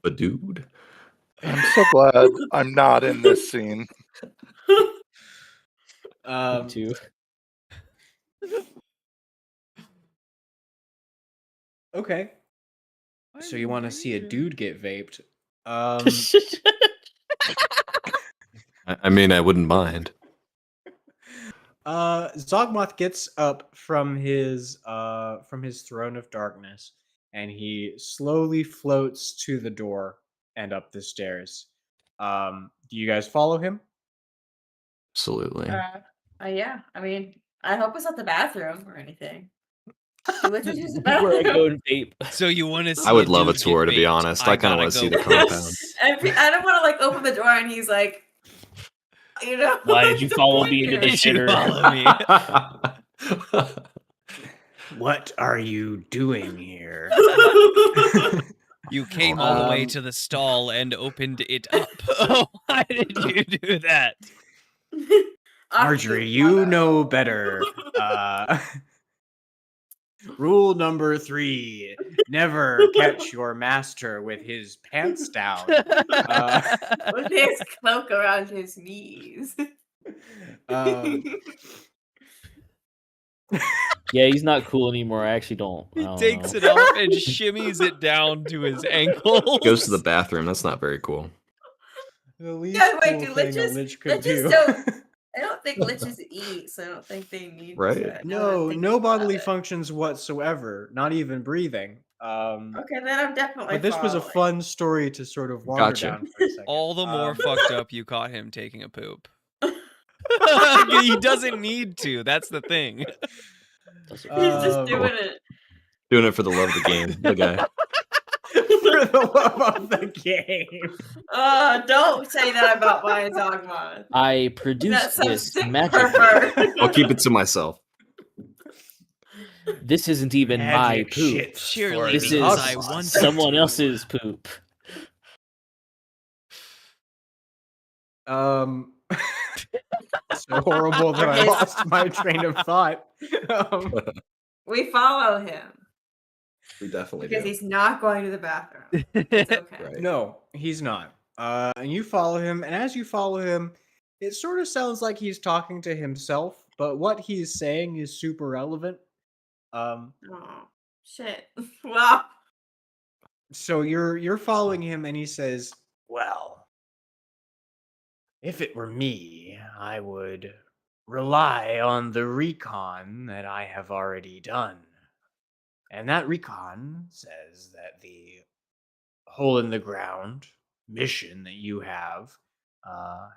But dude. I'm so glad I'm not in this scene. Me too. Okay. So you want to see a dude get vaped? I mean, I wouldn't mind. Zogmoth gets up from his throne of darkness, and he slowly floats to the door and up the stairs. Do you guys follow him? Absolutely. Yeah. I mean, I hope it's not the bathroom or anything. Let's just use the Where I bathroom. go and vape. So you want to see I would a love a dude tour, get to be vaped. honest. I kind of gotta want to see go the with compound. I don't want to like open the door and he's like, you know. Why did you follow me into Why the did you shitter? follow me? What are you doing here? You came all the way to the stall and opened it up. Oh, why did you do that? Marjorie, you know better. Rule number 3: never catch your master with his pants down. With his cloak around his knees. Yeah, he's not cool anymore. I actually don't. He takes it off and shimmies it down to his ankles. Goes to the bathroom. That's not very cool. The least Yeah, wait, cool do thing a lich could liches do. I don't think liches eat, so I don't think they need Right. to. No bodily functions whatsoever, not even breathing. Okay, then I'm definitely. But this was a following. fun story to sort of wander Gotcha. down for a second. All the more fucked up you caught him taking a poop. He doesn't need to. That's the thing. He's just doing it. Doing it for the love of the game. The guy. For the love of the game. Don't say that about my Zogmoth. I produced That's some this sick magically. pervert. I'll keep it to myself. This isn't even my Magic poop. shit Surely This because is I wanted someone to. else's poop. So horrible that I lost my train of thought. Um, We follow him We definitely because do. he's not going to the bathroom. It's okay. Right. no, he's not. And you follow him, and as you follow him, it sort of sounds like he's talking to himself, but what he's saying is super relevant. Oh shit! Wow. So you're following him, and he says, "Well, if it were me, I would rely on the recon that I have already done. And that recon says that the hole in the ground mission that you have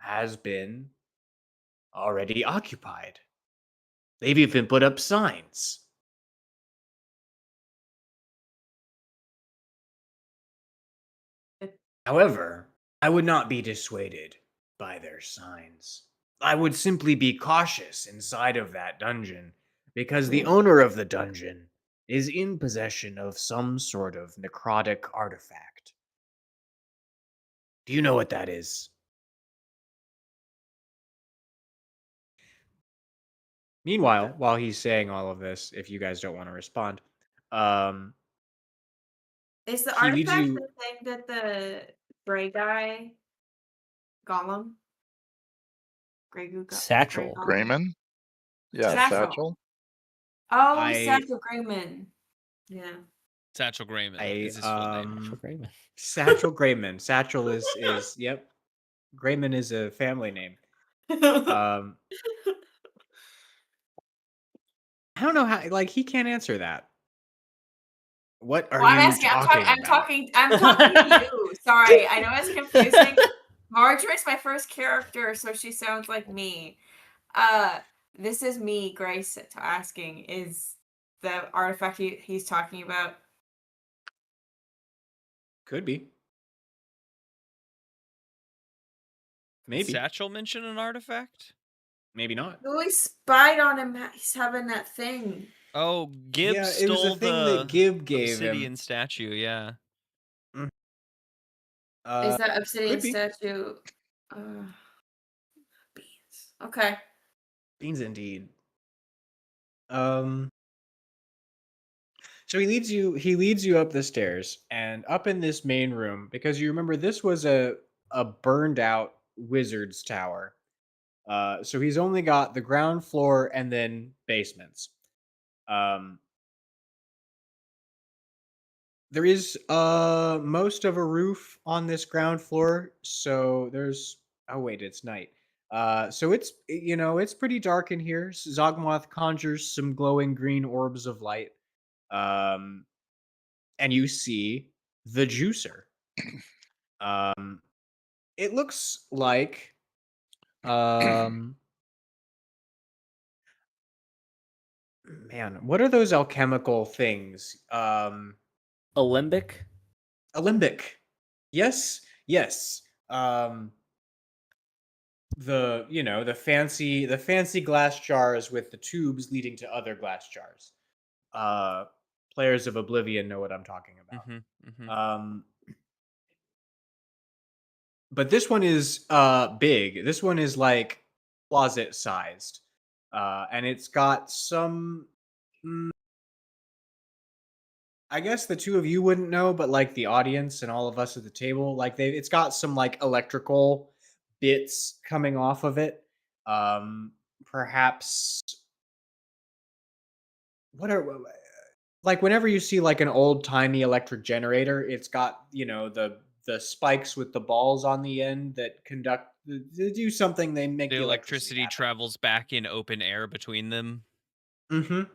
has been already occupied. They've even put up signs. However, I would not be dissuaded by their signs. I would simply be cautious inside of that dungeon because the owner of the dungeon is in possession of some sort of necrotic artifact. Do you know what that is? Meanwhile, while he's saying all of this, if you guys don't want to respond, Is the He leads artifact you- the thing that the gray guy Gollum? Grey goo Satchel. Grey Gollum? Grayman? Yeah, Satchel. Satchel. Oh, I- Satchel Grayman. Yeah. Satchel Grayman is his full name. Satchel Grayman. Satchel Grayman. Satchel is yep. Grayman is a family name. Um, I don't know how. Like he can't answer that. What are Well, I'm you asking. talking I'm about? talking. I'm talking to you. Sorry, I know it's confusing. Marjorie's my first character, so she sounds like me. This is me, Grace, asking: is the artifact he's talking about? Could be. Maybe. Satchel mention an artifact? Maybe not. Who always spied on him? He's having that thing. Oh, Gibb Yeah, it stole was a thing the that Gibb gave obsidian him. statue. Yeah. Is that obsidian could be. statue? Beans. Okay. Beans indeed. So he leads you up the stairs and up in this main room because you remember this was a burned out wizard's tower. So he's only got the ground floor and then basements. There is most of a roof on this ground floor, so there's oh wait, it's night. So it's it's pretty dark in here. Zogmoth conjures some glowing green orbs of light. And you see the juicer. It looks like man, what are those alchemical things? Alembic. Alembic. Yes. The fancy glass jars with the tubes leading to other glass jars. Players of Oblivion know what I'm talking about. But this one is big. This one is like closet sized. And it's got some I guess the two of you wouldn't know, but like the audience and all of us at the table, like it's got some like electrical bits coming off of it. Perhaps what are like whenever you see like an old timey electric generator, it's got the spikes with the balls on the end that they do something. They make The the electricity happen. travels back in open air between them. So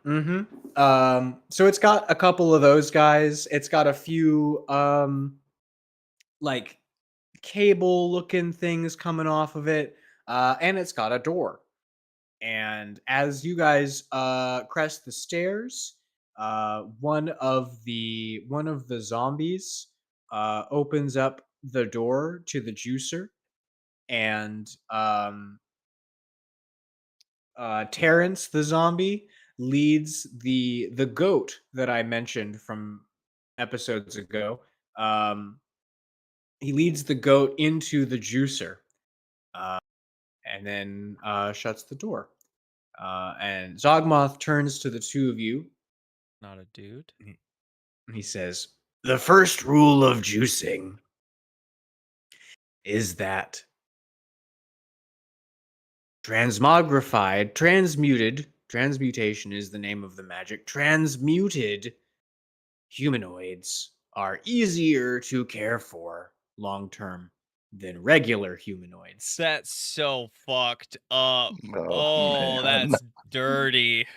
it's got a couple of those guys. It's got a few like cable looking things coming off of it. And it's got a door. And as you guys crest the stairs, one of the zombies opens up the door to the juicer, and Terrence the zombie leads the goat that I mentioned from episodes ago. Um, he leads the goat into the juicer, uh, and then shuts the door. And Zogmoth turns to the two of you. Not a dude. He says, "The first rule of juicing is that transmutation is the name of the magic. Transmuted humanoids are easier to care for long term than regular humanoids." That's so fucked up. Oh, Oh, man. that's dirty.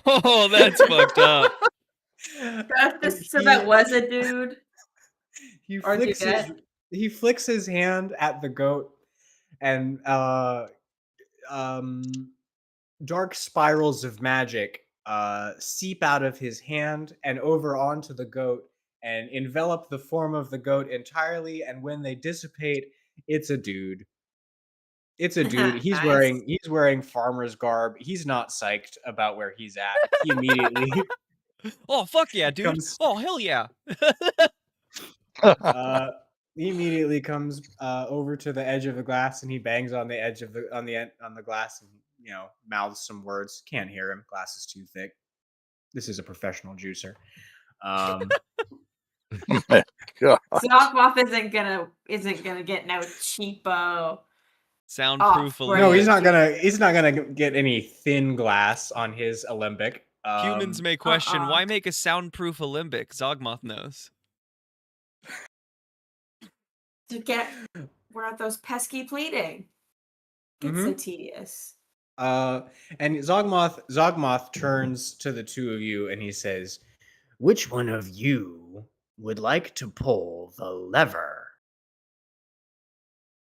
Oh, that's fucked up. So that was a dude. he or flicks his dudette. he flicks his hand at the goat, and um dark spirals of magic seep out of his hand and over onto the goat and envelop the form of the goat entirely, and when they dissipate, it's a dude. It's a dude. Nice. He's wearing farmer's garb. He's not psyched about where he's at. He immediately Oh, fuck yeah, dude. comes Oh, hell yeah. uh he immediately comes over to the edge of the glass, and he bangs on the edge of the on the glass and mouths some words. Can't hear him. Glass is too thick. This is a professional juicer. God. Zogmoth isn't gonna get no cheapo. Soundproof Oh, No, he's Olympic. not gonna get any thin glass on his Alembic. Humans may question, uh-uh. why make a soundproof Olympic? Zogmoth knows. To get without those pesky pleating. It's so Mhm. tedious. And Zogmoth turns to the two of you and he says, "Which one of you would like to pull the lever?"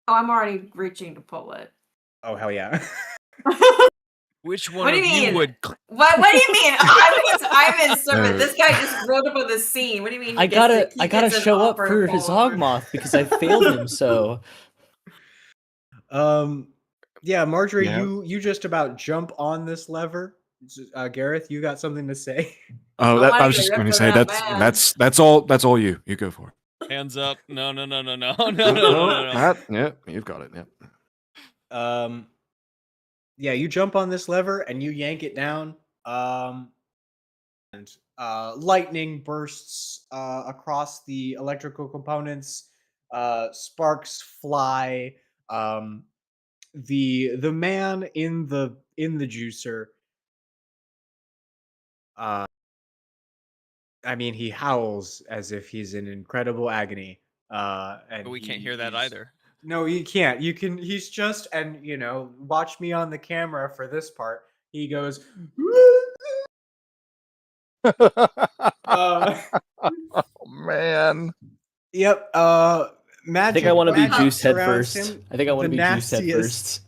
Oh, I'm already reaching to pull it. Oh hell yeah! Which one What do of you you mean? would... What do you mean? I'm in service. This guy just rolled up on the scene. What do you mean? I gotta gets an show up offer for to his pull over? Zogmoth because I failed him so. Yeah, Marjorie, Yeah. you just about jump on this lever. Gareth, you got something to say? Oh, I I wanna was get just ripped going to for say that that's man. that's all you. You go for it. Hands up. No. No. Matt, yeah, you've got it. Yeah. Yeah, you jump on this lever and you yank it down. And lightning bursts across the electrical components. Sparks fly. The man in the juicer. I mean, he howls as if he's in incredible agony. And But we can't hear that he's- either. No, you can't. You can. He's just, and watch me on the camera for this part. He goes. Oh, man. Yep. I Magic. think I want to be magic juiced head surrounds first. him. I think I want to The be juiced head nastiest- first.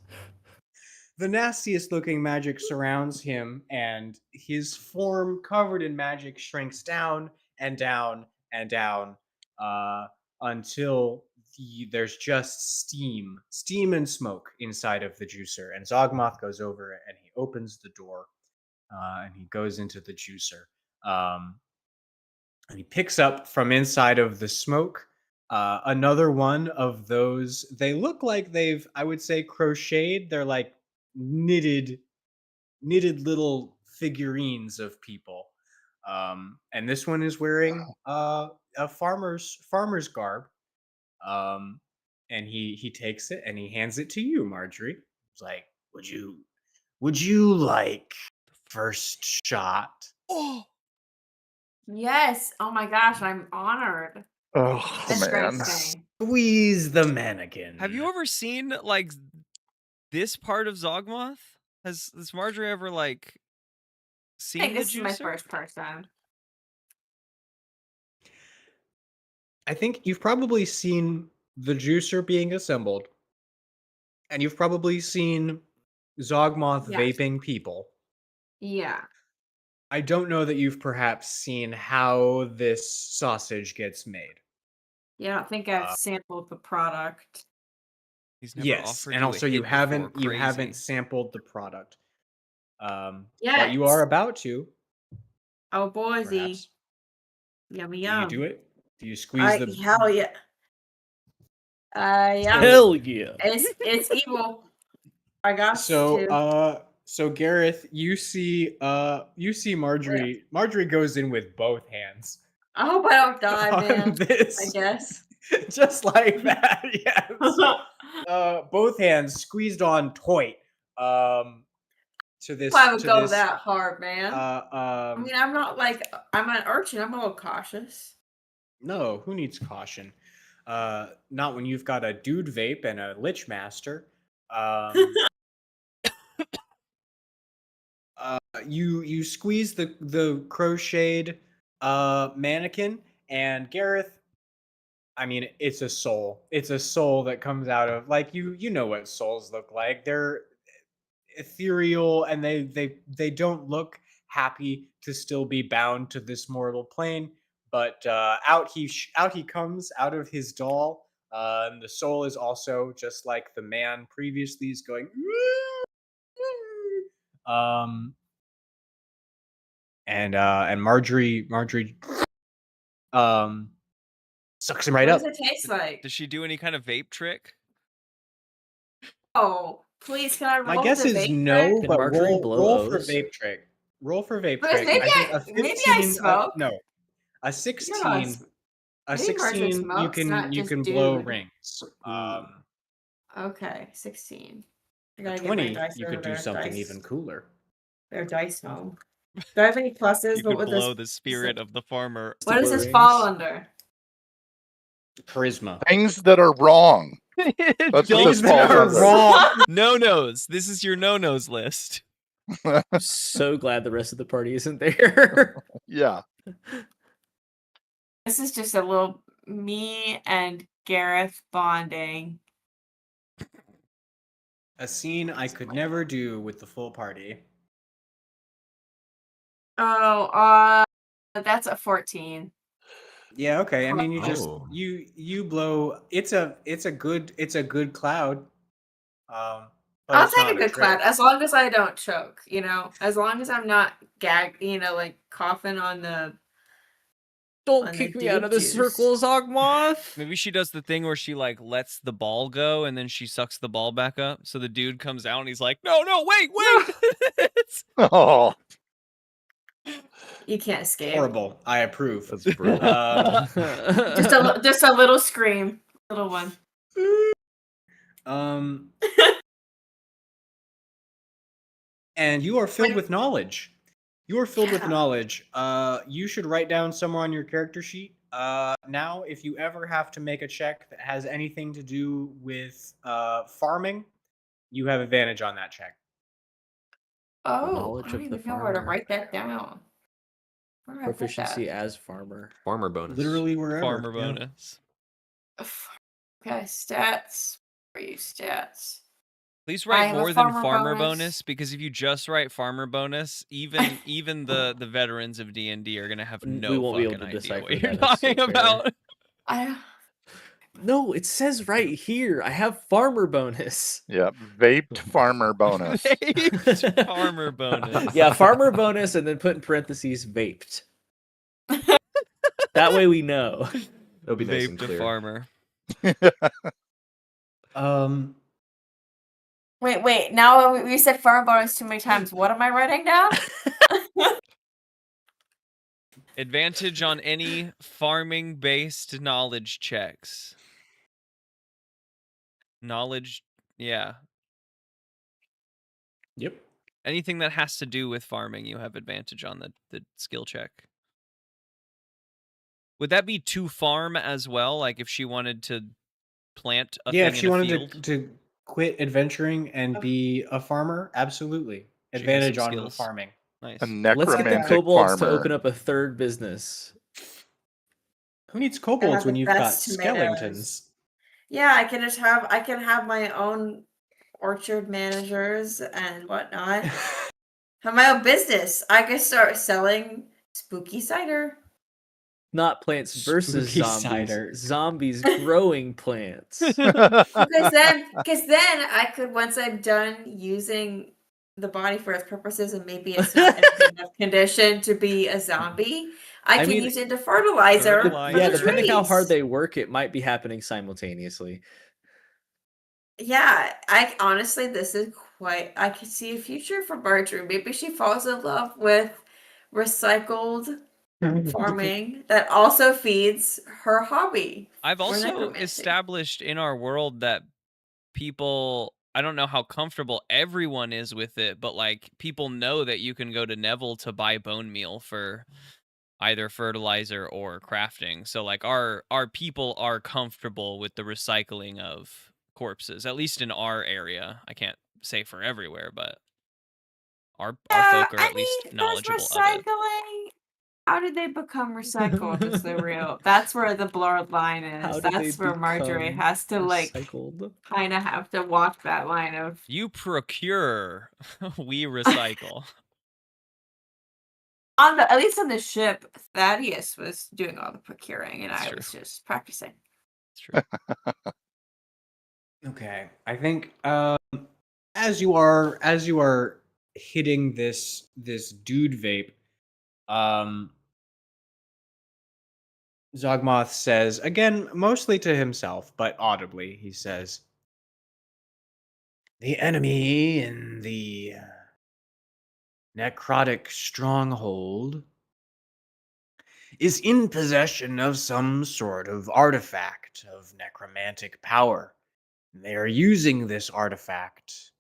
The nastiest looking magic surrounds him, and his form, covered in magic, shrinks down and down and down until there's just steam and smoke inside of the juicer. And Zogmoth goes over and he opens the door, and he goes into the juicer. And he picks up from inside of the smoke another one of those. They look like I would say, crocheted. They're like knitted little figurines of people. And this one is wearing a farmer's garb. And he takes it and he hands it to you, Marjorie. He's like, would you like first shot? Oh, Yes. Oh my gosh, I'm honored. Oh, That's great man. saying. Squeeze the mannequin. have you ever seen like this part of Zogmoth? Has Marjorie ever like I seen think the this is my juicer? first person. I think you've probably seen the juicer being assembled, and you've probably seen Zogmoth Yes. vaping people. Yeah. I don't know that you've perhaps seen how this sausage gets made. Yeah, I don't think I've Uh, sampled the product. He's never yes, offered and you a also you hit before. haven't Crazy. sampled the product. But Yet. you are about to, Oh, boysy. perhaps. Yummy Do you yum. do it? Do you squeeze the? Hell yeah. Yeah. Hell yeah. It's evil. I got to. So Gareth, you see Marjorie. Marjorie goes in with both hands. I hope I don't die, on man. this. I guess. Just like that, yes. Both hands squeezed on tight. To this. I would to go this. that hard, man. I mean, I'm not like I'm an urchin. I'm a little cautious. No, who needs caution? Not when you've got a dude vape and a lich master. You squeeze the crocheted mannequin, and Gareth. I mean, it's a soul. It's a soul that comes out of like you know what souls look like. They're ethereal, and they don't look happy to still be bound to this mortal plane. But out he comes out of his doll. And the soul is also just like the man previously is going. And Marjorie sucks him right What up. does it taste like? Does she do any kind of vape trick? Oh, please, can I roll My guess the is vape no, trick? Can but Marjorie blow roll for O's? vape trick. Roll for vape Because trick. I think a maybe 15. I smoke. No, a No, 16. A maybe Marjorie 16. You smokes, not can just blow dude. rings. Okay, 16. I A gotta get my 20. dice You over could do there. something Dice. even cooler. Their dice home. Do I have any pluses? You What could would blow this? the spirit of the farmer. What does blow this fall rings. under? Charisma. Things that are wrong. That's what Don't this Things that falls are under. wrong. No-nos. This is your no-nos list. I'm so glad the rest of the party isn't there. Yeah. This is just a little me and Gareth bonding. A scene I could never do with the full party. Oh, that's a 14. Yeah, okay. I mean, you just Oh. you blow. It's a good cloud. But I'll it's take not a good trick. clap as long as I don't choke, as long as I'm not like coughing on the. Don't On kick the me out of the juice. circle, Zogmoth. Maybe she does the thing where she like lets the ball go and then she sucks the ball back up. So the dude comes out and he's like, "No, wait." Oh, You can't escape. Horrible. I approve. That's brutal. Just a little scream, little one. And you are filled with knowledge. You are filled with Yeah. knowledge. You should write down somewhere on your character sheet. Now, if you ever have to make a check that has anything to do with farming, you have advantage on that check. Oh, Knowledge I don't of the even know where to farmer. write that down. Where do I put Proficiency that? as farmer. Farmer bonus. Literally wherever. Farmer yeah. bonus. Okay, stats. Where are you stats? Please I write have a more than farmer farmer bonus. bonus, because if you just write farmer bonus, even the veterans of D&D are gonna have no We won't be able fucking to idea decipher what you're that, that's so talking fair. about. I No, it says right here. I have farmer bonus. yeah. Vaped farmer bonus. Vaped farmer bonus. Yeah, farmer bonus, and then put in parentheses vaped. That way we know. It'll be nice and Vaped a clear. farmer. wait. Now we said farm bonus too many times. What am I writing down? Advantage on any farming-based knowledge checks. Knowledge, yeah. Yep. Anything that has to do with farming, you have advantage on the skill check. Would that be to farm as well? Like if she wanted to plant a Yeah, thing if she in a wanted field? to quit adventuring and be a farmer, absolutely. She has Advantage some on the skills. farming. Nice. A Let's get the necromantic kobolds to farmer. open up a third business. Who needs kobolds the when you've got best tomatoes. skeletons? Yeah, I can have my own orchard managers and whatnot. Have my own business. I could start selling spooky cider. Not plants versus Spooky zombies. cider. Zombies growing plants. Because then I could, once I'm done using the body for its purposes and maybe it's not in a good enough condition to be a zombie, I can mean, use it into fertilizer for Yeah, the depending how hard trees. they work, it might be happening simultaneously. Yeah, I honestly, this is quite. I could see a future for Marjorie. Maybe she falls in love with recycled farming that also feeds her hobby. I've for also necromancy. established in our world that people, I don't know how comfortable everyone is with it, but like people know that you can go to Neville to buy bone meal for either fertilizer or crafting. So like our people are comfortable with the recycling of corpses, at least in our area. I can't say for everywhere, but our folk are at least knowledgeable of it. Recycling. How did they become recycled? Is the real? That's where the blurred line is. How did That's they where Marjorie become has to like recycled? kind of have to walk that line of. You procure, we recycle. At least on the ship, Thaddeus was doing all the procuring, and I was just practicing. It's true. Okay, I think as you are hitting this dude vape, Zogmoth says again, mostly to himself, but audibly, he says, "The enemy in the necrotic stronghold is in possession of some sort of artifact of necromantic power. They are using this artifact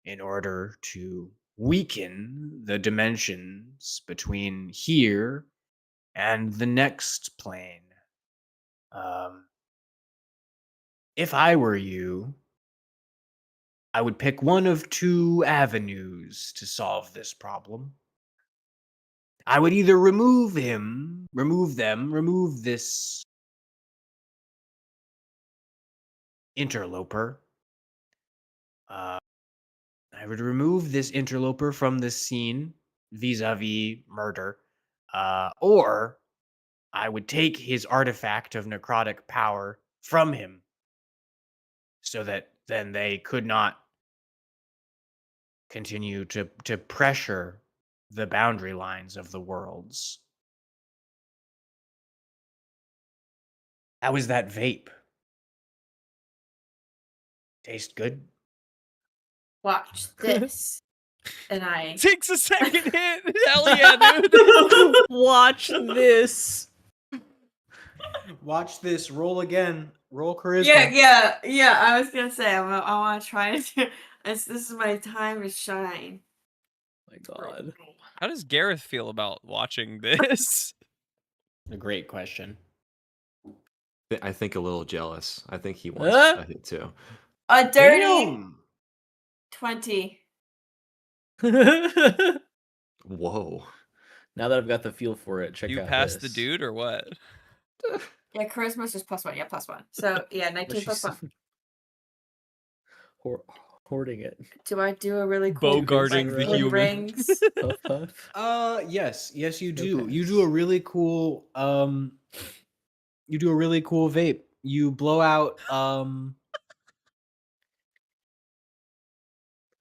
in order to weaken the dimensions between here and the next plane. If I were you, I would pick one of two avenues to solve this problem. I would either remove this interloper. I would remove this interloper from the scene vis-a-vis murder, or I would take his artifact of necrotic power from him so that then they could not continue to pressure the boundary lines of the worlds. How is that vape? Taste good? Watch this. And I takes a second hit. Hell yeah, dude. Watch this. Watch this. Roll again. Roll charisma. Yeah. I was gonna say I want to try to. This is my time to shine. My God. How does Gareth feel about watching this? A great question. I think a little jealous. I think he wants a hit too. A dirty Damn. 20. Whoa. Now that I've got the feel for it, check You out passed this. the dude or what? Yeah, charisma's just +1. Yeah, +1. So yeah, 19 She's +1. Hoarding it. Do I do a really cool Bogarting the wood human. rings? Puff puff. Yes, you do. pass. You do a really cool vape. You blow out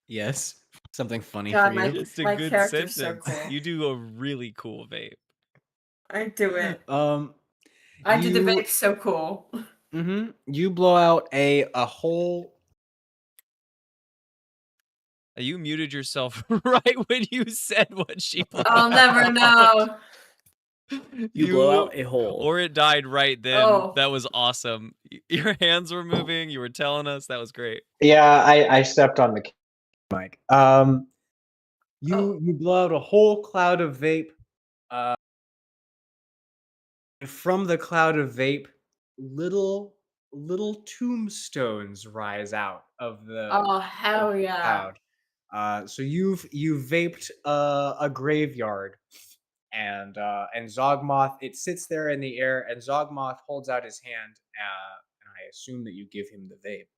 yes, something funny God, for you. Just a My good character's so sentence. cool. You do a really cool vape. I do it. I do the vape so cool. You blow out a whole. You muted yourself right when you said what she blew I'll never know. You blow out a hole. Or it died right then. Oh. That was awesome. Your hands were moving. You were telling us. That was great. Yeah, I stepped on the mic. You blow out a whole cloud of vape. From the cloud of vape, little tombstones rise out of the Oh hell yeah! cloud. So you've vaped a graveyard, and Zogmoth, it sits there in the air, and Zogmoth holds out his hand, and I assume that you give him the vape.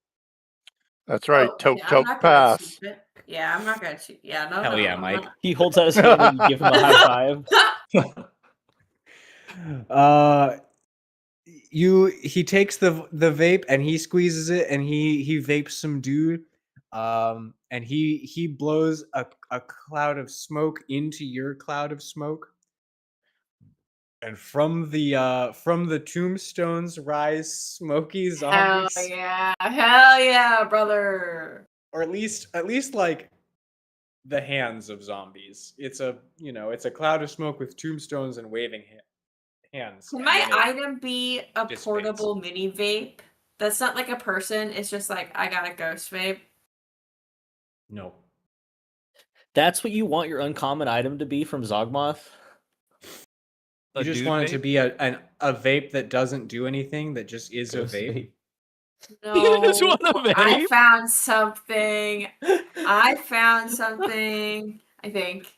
That's right. Oh, Toke yeah, I'm toke not gonna pass. keep it. Yeah, I'm not gonna cheat. Yeah, no, Hell no, yeah, I'm Mike. not. He holds out his hand and you give him a high five. He takes the vape and he squeezes it and he vapes some dude. And he blows a cloud of smoke into your cloud of smoke. And from the tombstones rise smoky Hell zombies. yeah, brother. Or at least like the hands of zombies. It's a cloud of smoke with tombstones and waving hands. Can and my then it item be a dissipates. portable mini vape? That's not like a person. It's just like I got a ghost vape. No. That's what you want your uncommon item to be from Zogmoth? You just want it to be a vape that doesn't do anything, that just is Ghost a vape. vape. No, You just want a I vape? found something. I found something. I think.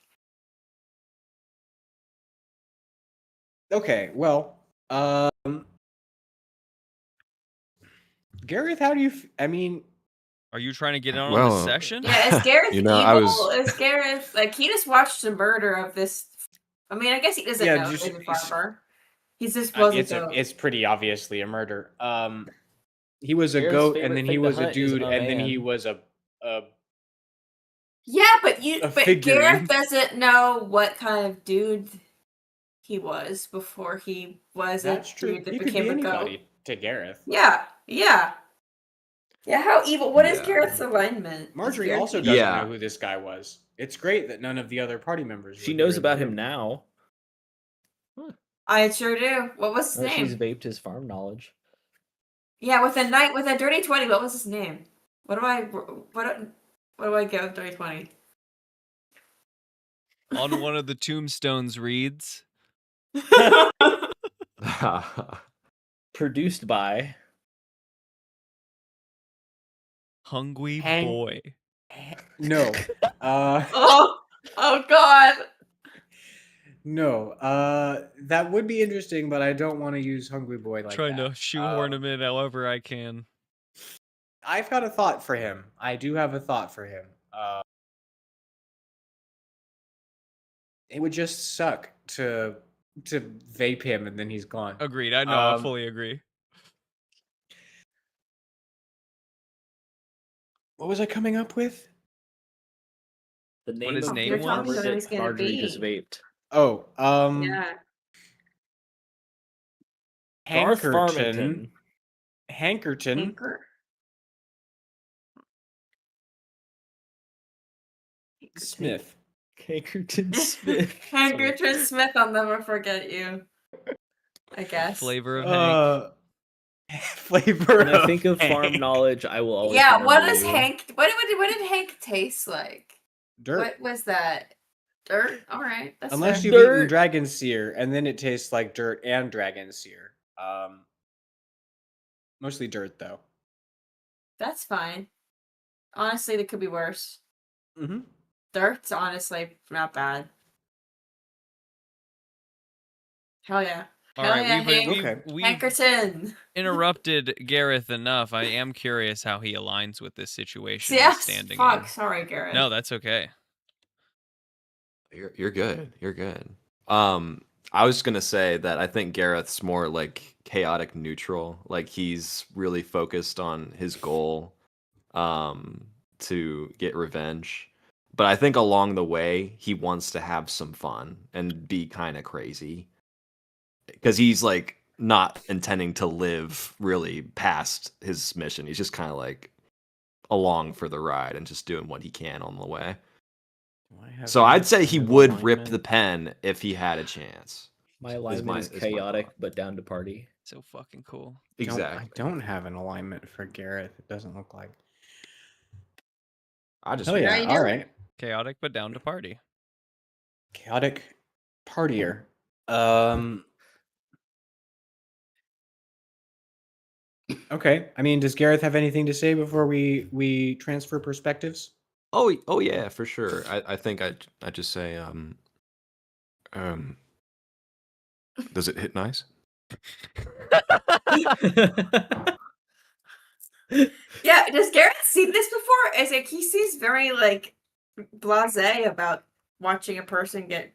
Okay, well, Gareth, how do you? I mean, Are you trying to get in on Well, the session? Yeah, is Gareth You know, evil? I was- Is Gareth like he just watched the murder of this? I mean, I guess he doesn't Yeah, know just- he's a farmer. He's just was a goat. it's pretty obviously a murder. He was a Gareth's goat, favorite and then thing he to was a hunt is dude, a and then he man. was a Yeah, but figurine. Gareth doesn't know what kind of dude he was before he was That's a true. dude that He could became be a goat. anybody to Gareth. Yeah. How evil? What is Yeah. Gareth's alignment? Is Marjorie Gareth also evil? doesn't Yeah. know who this guy was. It's great that none of the other party members. She were knows here in the about him room. now. I sure do. What was his Now name? she's vaped his farm knowledge. Yeah, with a dirty 20. What was his name? What do I get with dirty 20? On one of the tombstones reads, Produced by Hungry Hank- Boy. No. Oh God. No. That would be interesting, but I don't want to use Hungry Boy like Trying that. to shoehorn him in however I can. I've got a thought for him. I do have a thought for him. It would just suck to vape him and then he's gone. Agreed. I know. I fully agree. What was I coming up with? the name his of name the was? farmer You're telling me who's that gonna Marjorie be. just vaped. Oh, Yeah. Garth Hankerton. Farmington. Hankerton Anchor. Smith. Hankerton Smith. Hankerton Smith, I'll never forget you. I guess. Flavor of Hank. Flavor When I of think of farm Hank. knowledge, I will always Yeah, what remember does you. Hank what did Hank taste like? Dirt. What was that? Dirt? Alright, that's Unless fair. you've eaten Dirt. dragon sear, and then it tastes like dirt and dragon sear. Mostly dirt though. That's fine. Honestly, it could be worse. Mm-hmm. Dirt's honestly not bad. Hell yeah. All Hell right, yeah, Hank. Okay. we've Hankerton. interrupted Gareth enough. I am curious how he aligns with this situation he's Yes. standing Fuck. in. Sorry, Garrett. No, that's okay. You're good. You're good. I was gonna say that I think Gareth's more like chaotic neutral. Like he's really focused on his goal, to get revenge. But I think along the way he wants to have some fun and be kind of crazy. Because he's like not intending to live really past his mission. He's just kind of like along for the ride and just doing what he can on the way. So I'd say he would rip the pen if he had a chance. My alignment is my chaotic, thought. but down to party. So fucking cool. Exactly. I don't have an alignment for Gareth. It doesn't look like. I just Hell yeah! you All do. right. Chaotic but down to party. Chaotic partier. Okay. I mean, does Gareth have anything to say before we transfer perspectives? Oh yeah, for sure. I think I just say Does it hit nice? Yeah, does Gareth see this before? Is like he seems very like blasé about watching a person get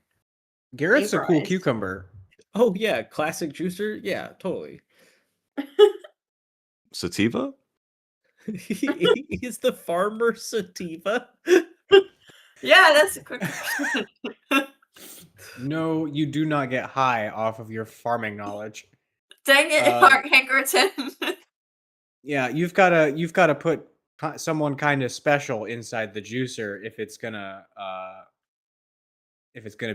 Garrett's a cool vaporized. cucumber. Oh yeah, classic juicer. Yeah, totally. Sativa? He's the farmer sativa. Yeah, that's a quick question. No, you do not get high off of your farming knowledge. Dang it, Mark Hankerton. Yeah, you've gotta put someone kind of special inside the juicer if it's gonna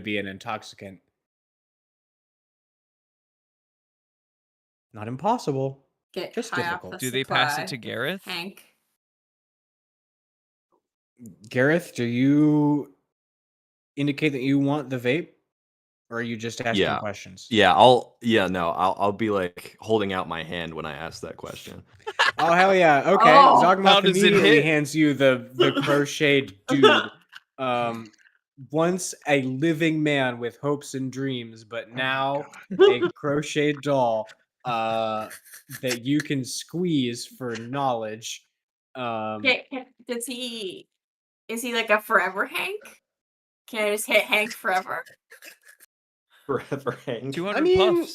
be an intoxicant. Not impossible. Get Just high difficult. off the Do they pass it supply, to Gareth? Hank. Gareth, do you indicate that you want the vape, or are you just asking Yeah. questions? I'll be like holding out my hand when I ask that question. Oh hell yeah! Okay, Oh, how Zogmoth does it immediately hit? hands you the crocheted dude. Once a living man with hopes and dreams, but now a crocheted doll that you can squeeze for knowledge. Does he? Is he like a forever Hank? Can I just hit Hank forever? Forever Hank. 200 I mean, puffs.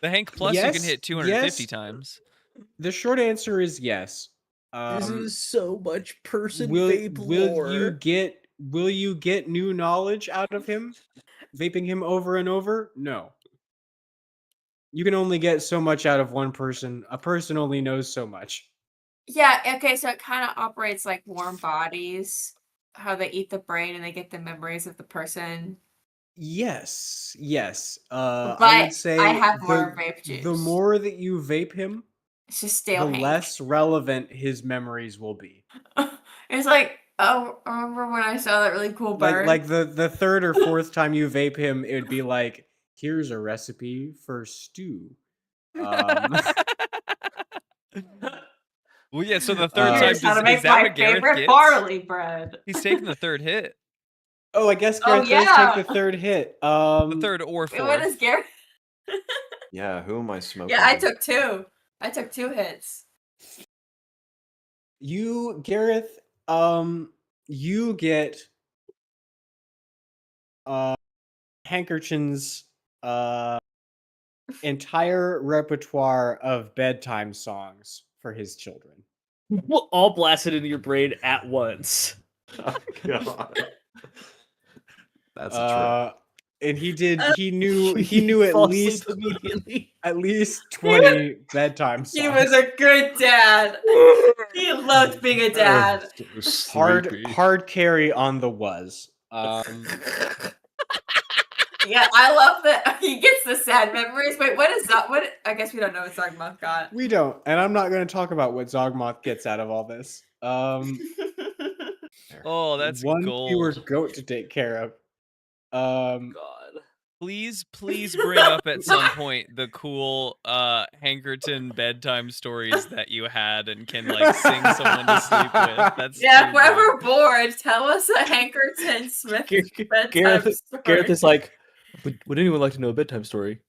The Hank Plus you can yes, hit 250 yes. times. The short answer is yes. This is so much person will vape lore. will you get new knowledge out of him? Vaping him over and over? No. You can only get so much out of one person. A person only knows so much. Yeah, okay, so it kind of operates like warm bodies, how they eat the brain and they get the memories of the person. Yes. I But would say I have more vape juice. the more that you vape him, It's just stale the Hank. less relevant his memories will be. It's like, oh, remember when I saw that really cool bird? Like the third or fourth time you vape him, it would be like, here's a recipe for stew. Well, yeah, so the third time, Here's how to is make that my what Gareth favorite gets? barley bread. He's taking the third hit. Oh, I guess Oh, Gareth does yeah. take the third hit. The third or Wait, fourth. what is Gareth? Yeah, who am I smoking? Yeah, I took two. I took 2 hits. You, Gareth, you get Hankerton's entire repertoire of bedtime songs for his children. All blasted into your brain at once. Oh, God. That's a trip. And he knew You at fall least asleep immediately. at least 20 bedtime songs. He was a good dad. He loved being a dad. Hard carry on the was. Yeah, I love that he gets the sad memories. Wait, what is that? What? I guess we don't know what Zogmoth got. We don't, and I'm not going to talk about what Zogmoth gets out of all this. Oh, that's one gold. fewer goat to take care of. God. Please bring up at some point the cool Hankerton bedtime stories that you had and can like sing someone to sleep with. That's Yeah, too if we're good. ever bored, tell us a Hankerton Smith bedtime story. Gareth is like, would anyone like to know a bedtime story?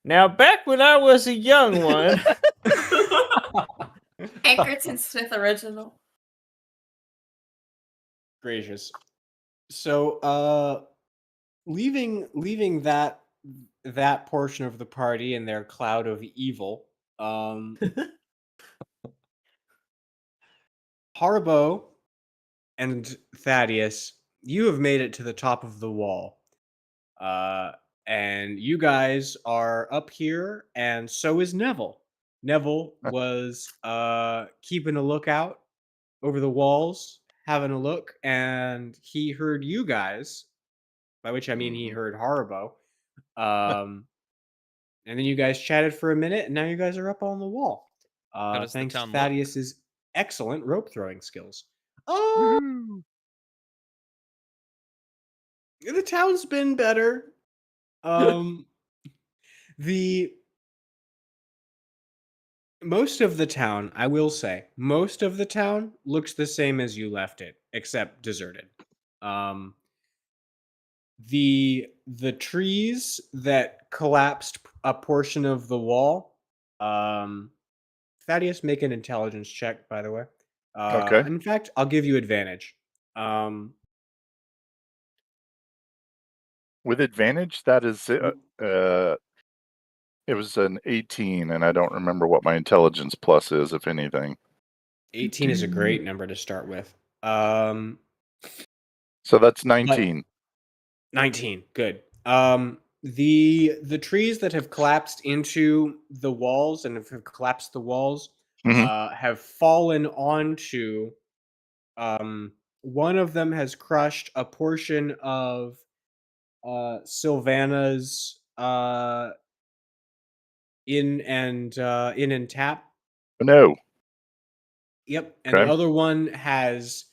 Now, back when I was a young one. Hankerton Smith original. Gracious. So, leaving that portion of the party in their cloud of evil, Harbo and Thaddeus, you have made it to the top of the wall. And you guys are up here, and so is Neville. Neville was keeping a lookout over the walls, having a look, and he heard you guys, by which I mean he heard Haribo. And then you guys chatted for a minute, and now you guys are up on the wall. does the Thanks to town look? Thaddeus's excellent rope throwing skills. The town's been better. The most of the town, I will say, most of the town looks the same as you left it, except deserted. The trees that collapsed a portion of the wall Thaddeus, make an intelligence check, by the way. Okay. In fact, I'll give you advantage. With advantage, that is it was an 18, and I don't remember what my intelligence plus is, if anything. 18 is a great number to start with. So that's 19. 19, good. The trees that have collapsed into the walls and have collapsed the walls have fallen onto. One of them has crushed a portion of Sylvana's in and tap. No. Yep, and the other one has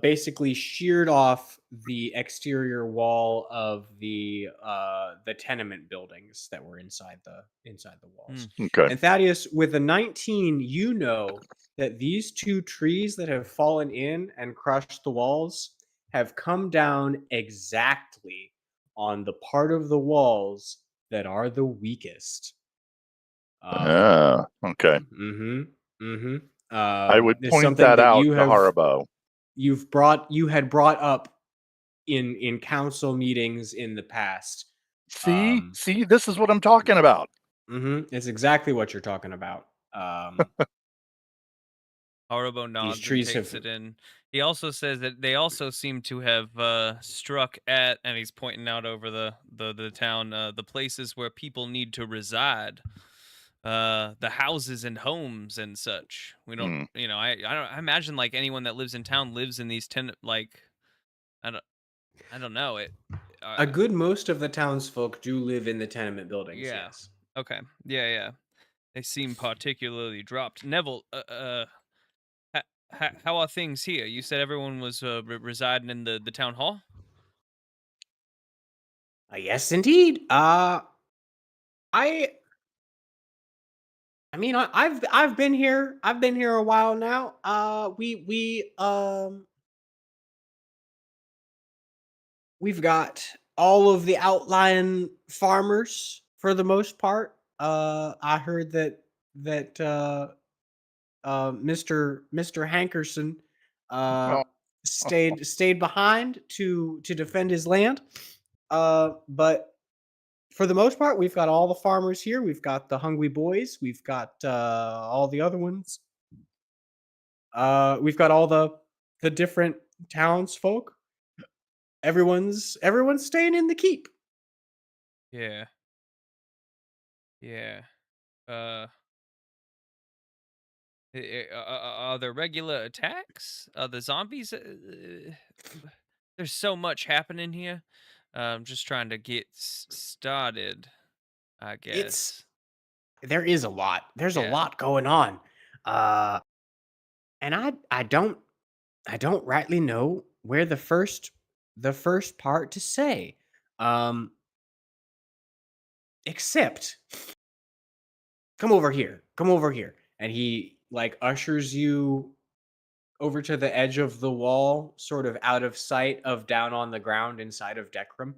basically sheared off the exterior wall of the tenement buildings that were inside the walls. Okay. And Thaddeus, with a 19, you know that these two trees that have fallen in and crushed the walls have come down exactly on the part of the walls that are the weakest. Okay. Mm-hmm. Mm-hmm. I would It's point something that out you to have Haribo. you had brought up in council meetings in the past. See, this is what I'm talking about. It's exactly what you're talking about. Haribo nods These trees and takes have- it in. He also says that they also seem to have struck at, and he's pointing out over the town, the places where people need to reside, the houses and homes and such. We don't, I imagine like anyone that lives in town lives in these I don't know it. A good most of the townsfolk do live in the tenement buildings. Yeah. Yes. Okay. Yeah. They seem particularly dropped. Neville, how are things here? You said everyone was residing in the town hall? Yes, indeed. I mean, I've been here. I've been here a while now. We've got all of the outlying farmers for the most part. I heard that Mr. Hankerson Oh. stayed behind to defend his land. But for the most part, we've got all the farmers here. We've got the Hungry Boys. We've got all the other ones. We've got all the different townsfolk. Everyone's staying in the keep. Yeah. Are there regular attacks? Are the zombies? There's so much happening here. I'm just trying to get started, I guess. There is a lot. There's a lot going on. And I don't rightly know where the first part to say. Except come over here. And he like ushers you over to the edge of the wall, sort of out of sight of down on the ground inside of Decrum.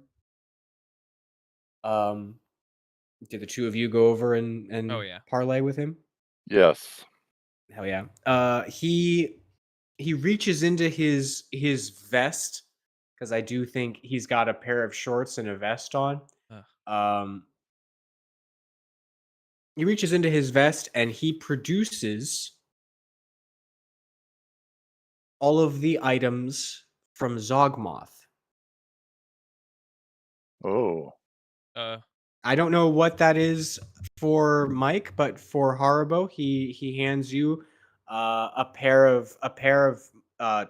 Did the two of you go over and parlay with him? Yes. Hell yeah. He reaches into his vest, because I do think he's got a pair of shorts and a vest on. He reaches into his vest and he produces all of the items from Zogmoth. Oh. I don't know what that is for Mike, but for Haribo, he hands you a pair of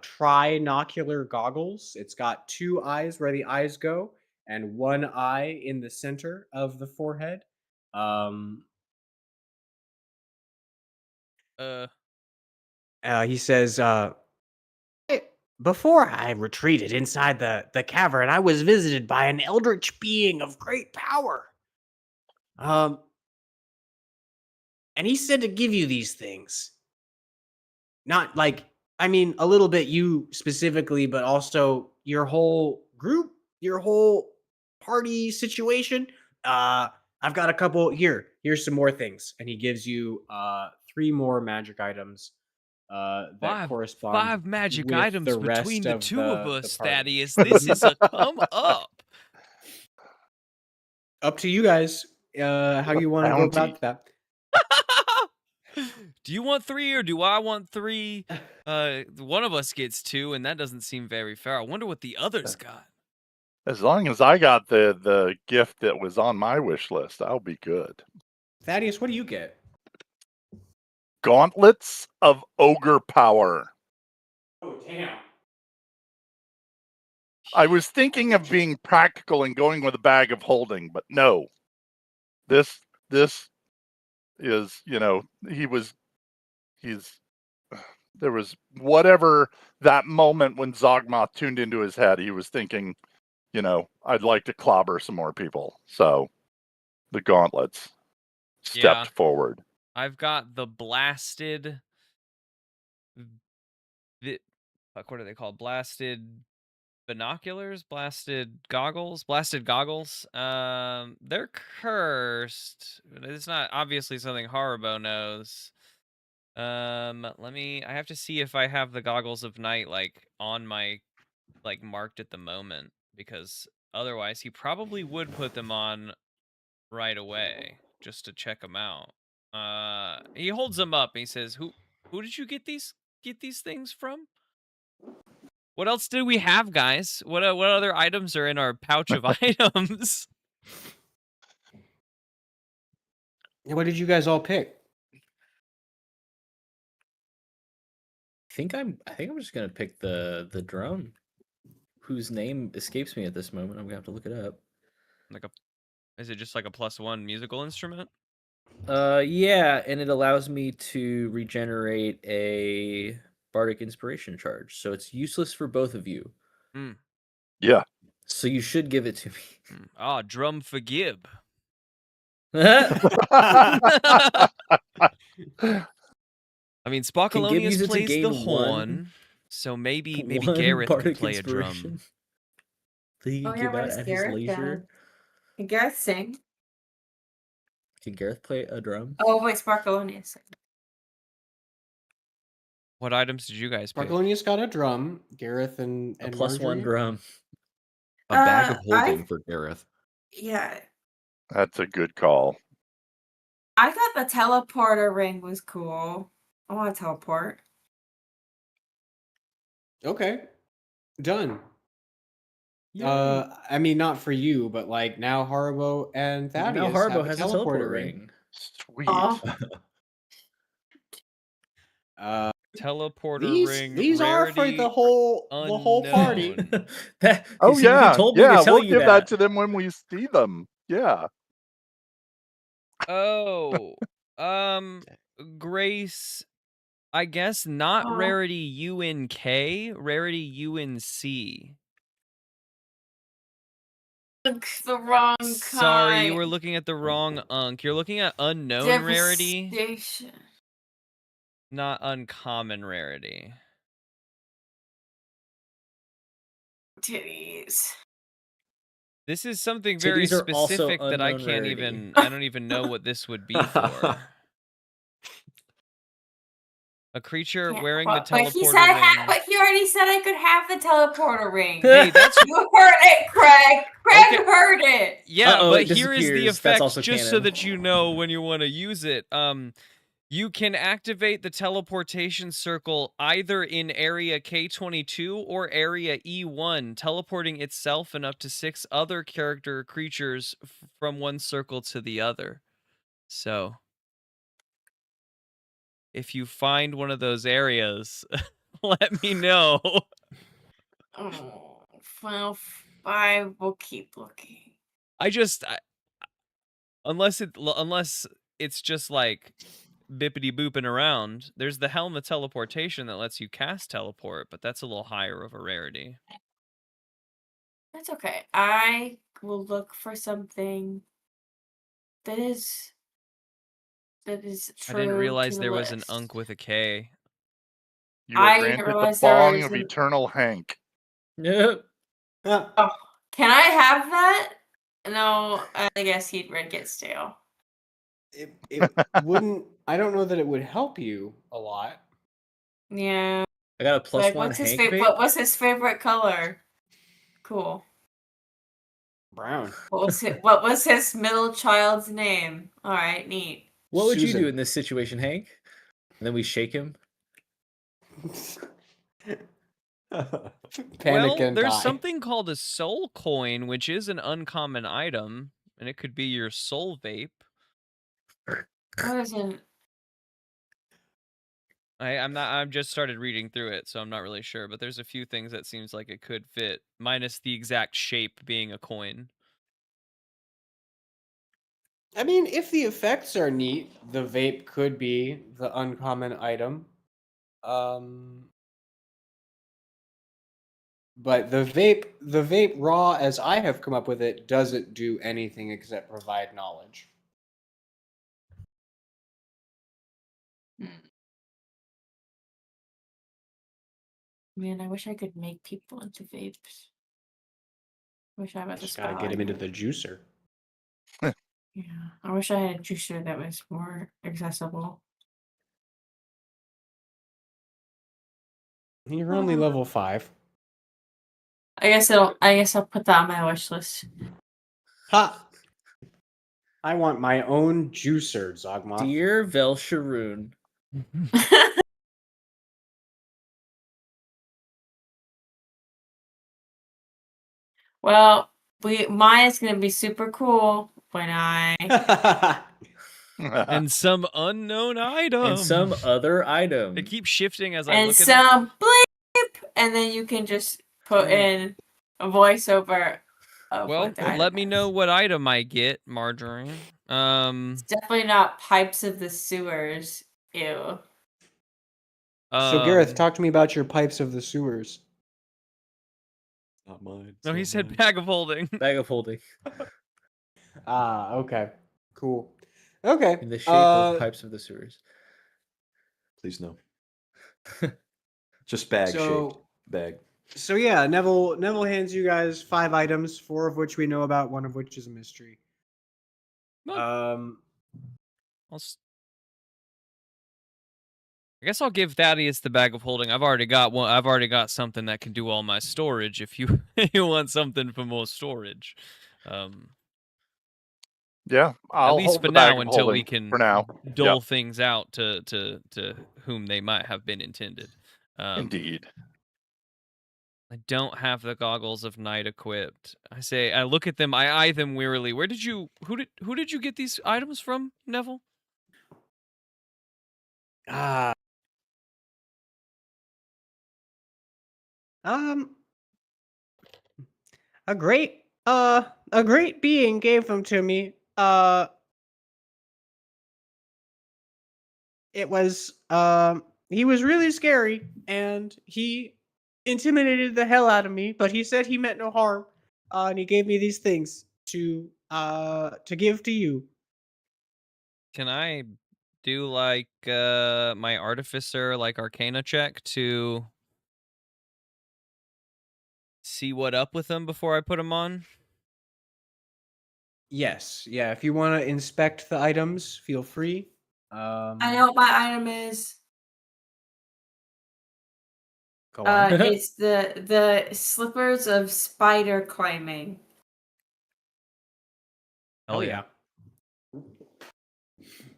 trinocular goggles. It's got two eyes where the eyes go, and one eye in the center of the forehead. He says, before I retreated inside the cavern, I was visited by an eldritch being of great power. And he said to give you these things. Not like, I mean, a little bit you specifically, but also your whole group, your whole party situation. I've got a couple here. Here's some more things. And he gives you 3 more magic items that correspond 5 magic with items the between rest the of two of the us, party. Thaddeus. This is a come up. Up to you guys how you want to go bounty. about that. Do you want 3 or do I want 3? One of us gets 2, and that doesn't seem very fair. I wonder what the others got. As long as I got the gift that was on my wish list, I'll be good. Thaddeus, what do you get? Gauntlets of Ogre Power. Oh, damn. I was thinking of being practical and going with a bag of holding, but no. This is, there was whatever that moment when Zogmoth tuned into his head, he was thinking, I'd like to clobber some more people. So the gauntlets stepped forward. I've got the blasted. What are they called? Blasted binoculars, blasted goggles. They're cursed. It's not obviously something Haribo knows. I have to see if I have the goggles of night on my marked at the moment, because otherwise he probably would put them on right away just to check them out. He holds them up and he says, "Who did you get these things from? What else did we have, guys? What other items are in our pouch of items?" What did you guys all pick? I think I'm just gonna pick the drum, whose name escapes me at this moment. I'm gonna have to look it up. Is it just like a +1 musical instrument? Yeah, and it allows me to regenerate a bardic inspiration charge, so it's useless for both of you. Yeah. So you should give it to me. Drum for Gib. I mean, Sparkalonius plays the horn, so maybe Gareth could play a drum. That he can give out at his leisure. Can Gareth sing? Can Gareth play a drum? Oh wait, Sparkalonius. What items did you guys pick? Sparkalonius got a drum. Gareth and a +1 Marjorie? drum. A bag of holding for Gareth. Yeah. That's a good call. I thought the teleporter ring was cool. I want to teleport. Okay. Done. Yay. I mean, not for you, but now Haribo and Thaddeus Now Haribo have has a teleporter ring. Sweet. Teleporter ring. These are for the whole party. Oh yeah, he told me to tell we'll you give that to them when we see them. Yeah. Oh, Grace. I guess not rarity UNK, rarity UNC. The wrong kind. Sorry, you were looking at the wrong unk. You're looking at unknown rarity, not uncommon rarity. Titties. This is something very specific that I can't even. I don't even know what this would be for. A creature wearing the teleporter ring. But he already said I could have the teleporter ring. Hey, that's you heard it, Craig. Craig heard it. Yeah, but here is the effect, just so that you know when you want to use it. You can activate the teleportation circle either in area K22 or area E1, teleporting itself and up to 6 other character creatures from one circle to the other. So if you find one of those areas, let me know. Oh, well, I will keep looking. Unless it's just bippity booping around. There's the Helm of Teleportation that lets you cast teleport, but that's a little higher of a rarity. That's okay. I will look for something that is true. I didn't realize there was an unk with a K. You are granted the bong of eternal Hank. Yep. Oh, can I have that? No, I guess he'd get stale. it wouldn't. I don't know that it would help you a lot. Yeah. I got a plus Like, one what's his Hank favorite? vape. What was his favorite color? Cool. Brown. What was his middle child's name? All right, neat. What would you Susan. do in this situation, Hank? And then we shake him. Panic and there's die. something called a soul coin, which is an uncommon item, and it could be your soul vape. What is it? I'm just started reading through it, so I'm not really sure, but there's a few things that seems like it could fit, minus the exact shape being a coin. I mean, if the effects are neat, the vape could be the uncommon item. But the vape raw, as I have come up with it, doesn't do anything except provide knowledge. Man, I wish I could make people into vapes. Wish I had a Just gotta spell. get him into the juicer. Yeah, I wish I had a juicer that was more accessible. You're only level 5. I guess I'll put that on my wish list. Ha! I want my own juicer, Zogmoth. Dear Velsharoon. Well, mine is gonna be super cool when I And some unknown item. And some other item. It keeps shifting as I and look at some bleep, and then you can just put in a voiceover. Of Well, what the item let me is. know what item I get, Marjorie. It's definitely not pipes of the sewers. Ew. So Gareth, talk to me about your pipes of the sewers. Not mine. No, he said bag of holding. Bag of holding. Okay. Cool. Okay. In the shape of pipes of the sewers. Please no. Just bag shaped. Bag. So yeah, Neville hands you guys 5 items, 4 of which we know about, 1 of which is a mystery. I guess I'll give Thaddeus the bag of holding. I've already got one. I've already got something that can do all my storage. If you you want something for more storage, Yeah, I'll at least hold for the bag now of until we holding can for now. dole things out to whom they might have been intended. Indeed. I don't have the goggles of night equipped. I look at them. I eye them wearily. Who did you get these items from, Neville? A great being gave them to me. It was he was really scary and he intimidated the hell out of me, but he said he meant no harm. And he gave me these things to give to you. Can I do like my artificer like arcana check to see what up with them before I put them on? Yes, yeah. If you want to inspect the items, feel free. I know what my item is. Go on. It's the slippers of spider climbing. Hell yeah.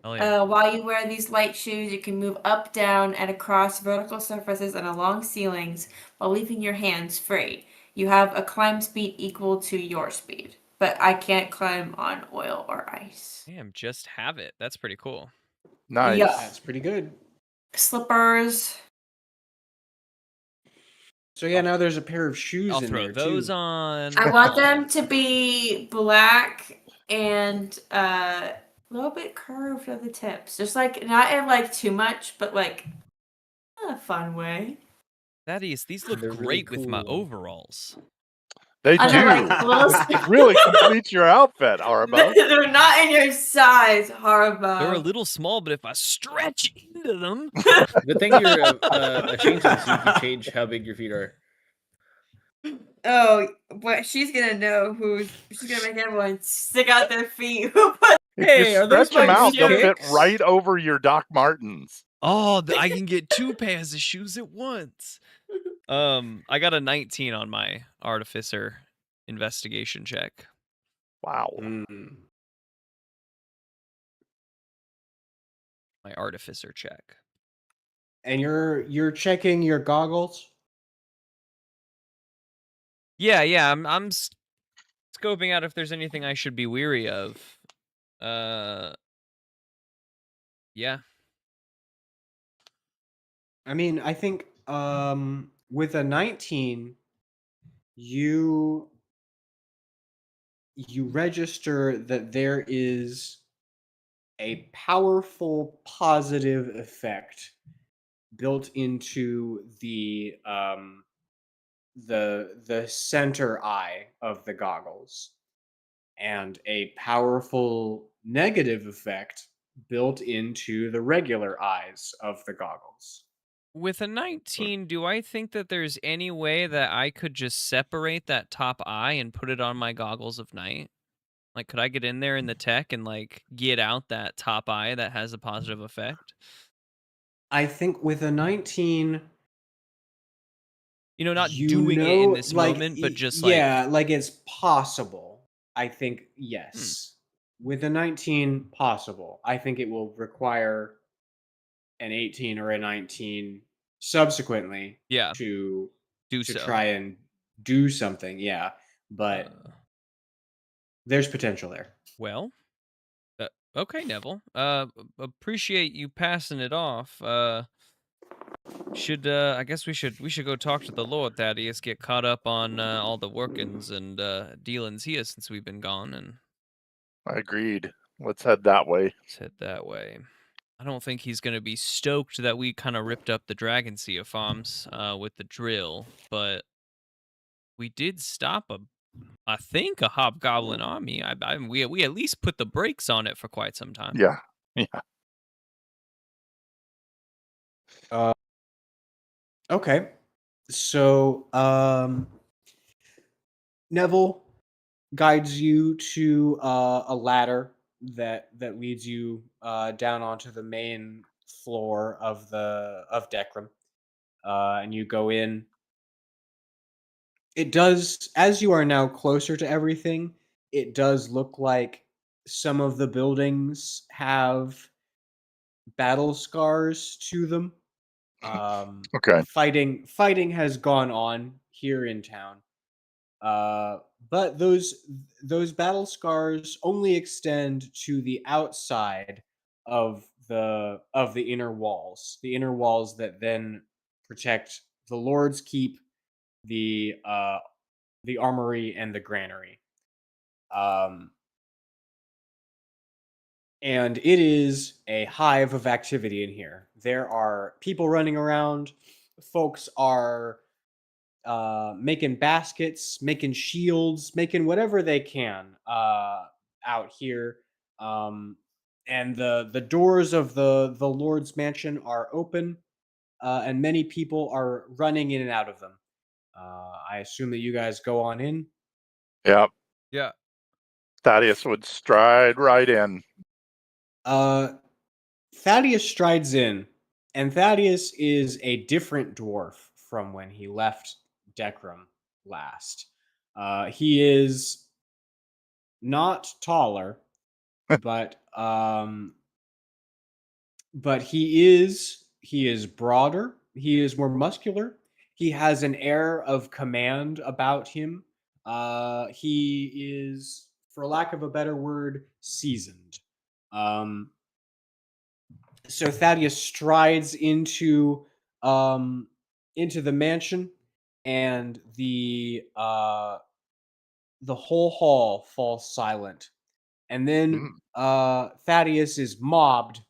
While you wear these light shoes, you can move up, down, and across vertical surfaces and along ceilings while leaving your hands free. You have a climb speed equal to your speed, but I can't climb on oil or ice. Damn, just have it. That's pretty cool. Nice. Yeah. That's pretty good. Slippers. So yeah, now there's a pair of shoes I'll in throw there those too. on. I want them to be black and a little bit curved at the tips. Just like not in like too much, but like a fun way. These look They're great really with my cool. overalls. They I do. know, like, little- It really completes your outfit, Harbo. They're not in your size, Harbo. They're a little small, but if I stretch into them, Good thing you're a changeling, so you can change how big your feet are. Oh, but she's gonna know she's gonna make everyone stick out their feet. If you Hey, are those stretch them my out, new they'll fit kicks? right over your Doc Martens. Oh, I can get 2 pairs of shoes at once. I got a 19 on my artificer investigation check. Wow. Mm. My artificer check. And you're checking your goggles? Yeah, I'm scoping out if there's anything I should be weary of. Yeah. I mean, I think with a 19 you register that there is a powerful positive effect built into the center eye of the goggles, and a powerful negative effect built into the regular eyes of the goggles. With a 19, do I think that there's any way that I could just separate that top eye and put it on my goggles of night? Like, could I get in there in the tech and, like, get out that top eye that has a positive effect? I think with a 19, You know, not you doing it in know, this like, moment, but just yeah, like it's possible. I think Hmm. yes. With a 19, possible. I think it will require an 18 or a 19 subsequently Yeah, to do so. try and do something. Yeah, but Uh, there's potential there. well, okay, Neville. Appreciate you passing it off. I guess we should go talk to the Lord, Thaddeus, get caught up on all the workings and dealings here since we've been gone, and I agreed. Let's head that way. let's head that way. I don't think he's gonna be stoked that we kind of ripped up the Dragon Sea of Farms with the drill, but we did stop I think a hobgoblin army. We at least put the brakes on it for quite some time. Yeah. Yeah. Okay, so Neville guides you to a ladder that leads you down onto the main floor of Decrum, and you go in. It does, as you are now closer to everything, it does look like some of the buildings have battle scars to them. Okay. Fighting has gone on here in town. But those battle scars only extend to the outside of the inner walls. The inner walls that then protect the Lord's Keep, the armory, and the granary. And it is a hive of activity in here. There are people running around. Folks are making baskets, making shields, making whatever they can out here. And the doors of the Lord's mansion are open, and many people are running in and out of them. I assume that you guys go on in. Yeah. Yeah. Thaddeus would stride right in. Thaddeus strides in, and Thaddeus is a different dwarf from when he left Decrum last. He is not taller, but he is broader. He is more muscular. He has an air of command about him. He is, for lack of a better word, seasoned. So Thaddeus strides into the mansion, and the whole hall falls silent. And then Thaddeus is mobbed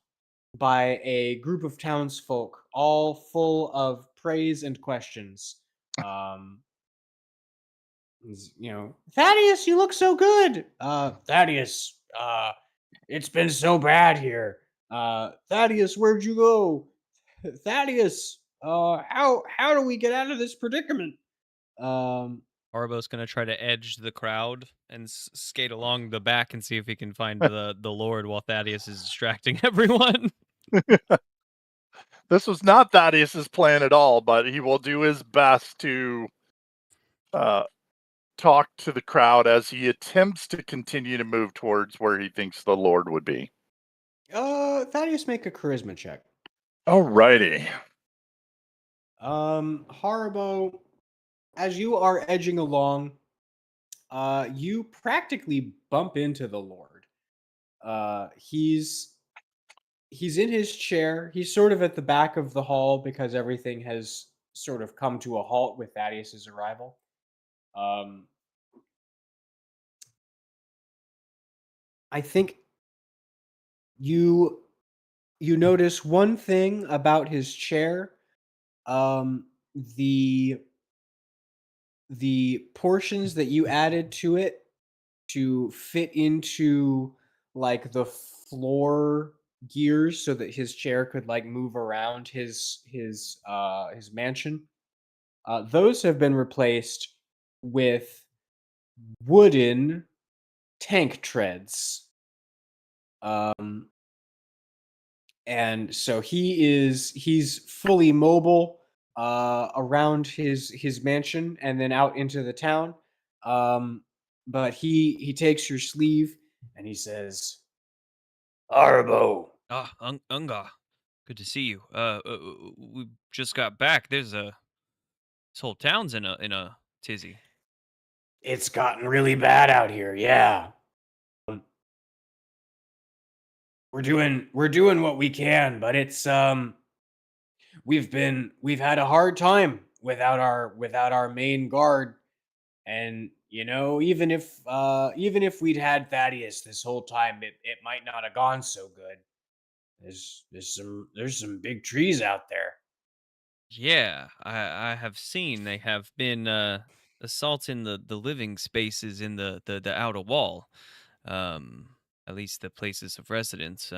by a group of townsfolk, all full of praise and questions. Thaddeus, you look so good. Thaddeus, it's been so bad here. Thaddeus, where'd you go? Thaddeus, how do we get out of this predicament? Are Harbo's gonna try to edge the crowd and skate along the back and see if he can find the Lord while Thaddeus is distracting everyone. This was not Thaddeus's plan at all, but he will do his best to talk to the crowd as he attempts to continue to move towards where he thinks the Lord would be. Thaddeus, make a charisma check. Alrighty. Haribo, as you are edging along, you practically bump into the Lord. He's in his chair. He's sort of at the back of the hall because everything has sort of come to a halt with Thaddeus's arrival. I think you notice one thing about his chair. The portions that you added to it to fit into like the floor gears so that his chair could like move around his mansion. Those have been replaced with wooden tank treads. And so he's fully mobile around his mansion and then out into the town. But he takes your sleeve and he says, "Arbo, Ah, Unga, good to see you. We just got back. There's this whole town's in a tizzy. it's gotten really bad out here. Yeah, we're doing what we can, but it's we've had a hard time without our main guard, and even if we'd had Thaddeus this whole time, it might not have gone so good. There's some big trees out there. Yeah, I have seen they have been assaulting the living spaces in the outer wall. At least the places of residence.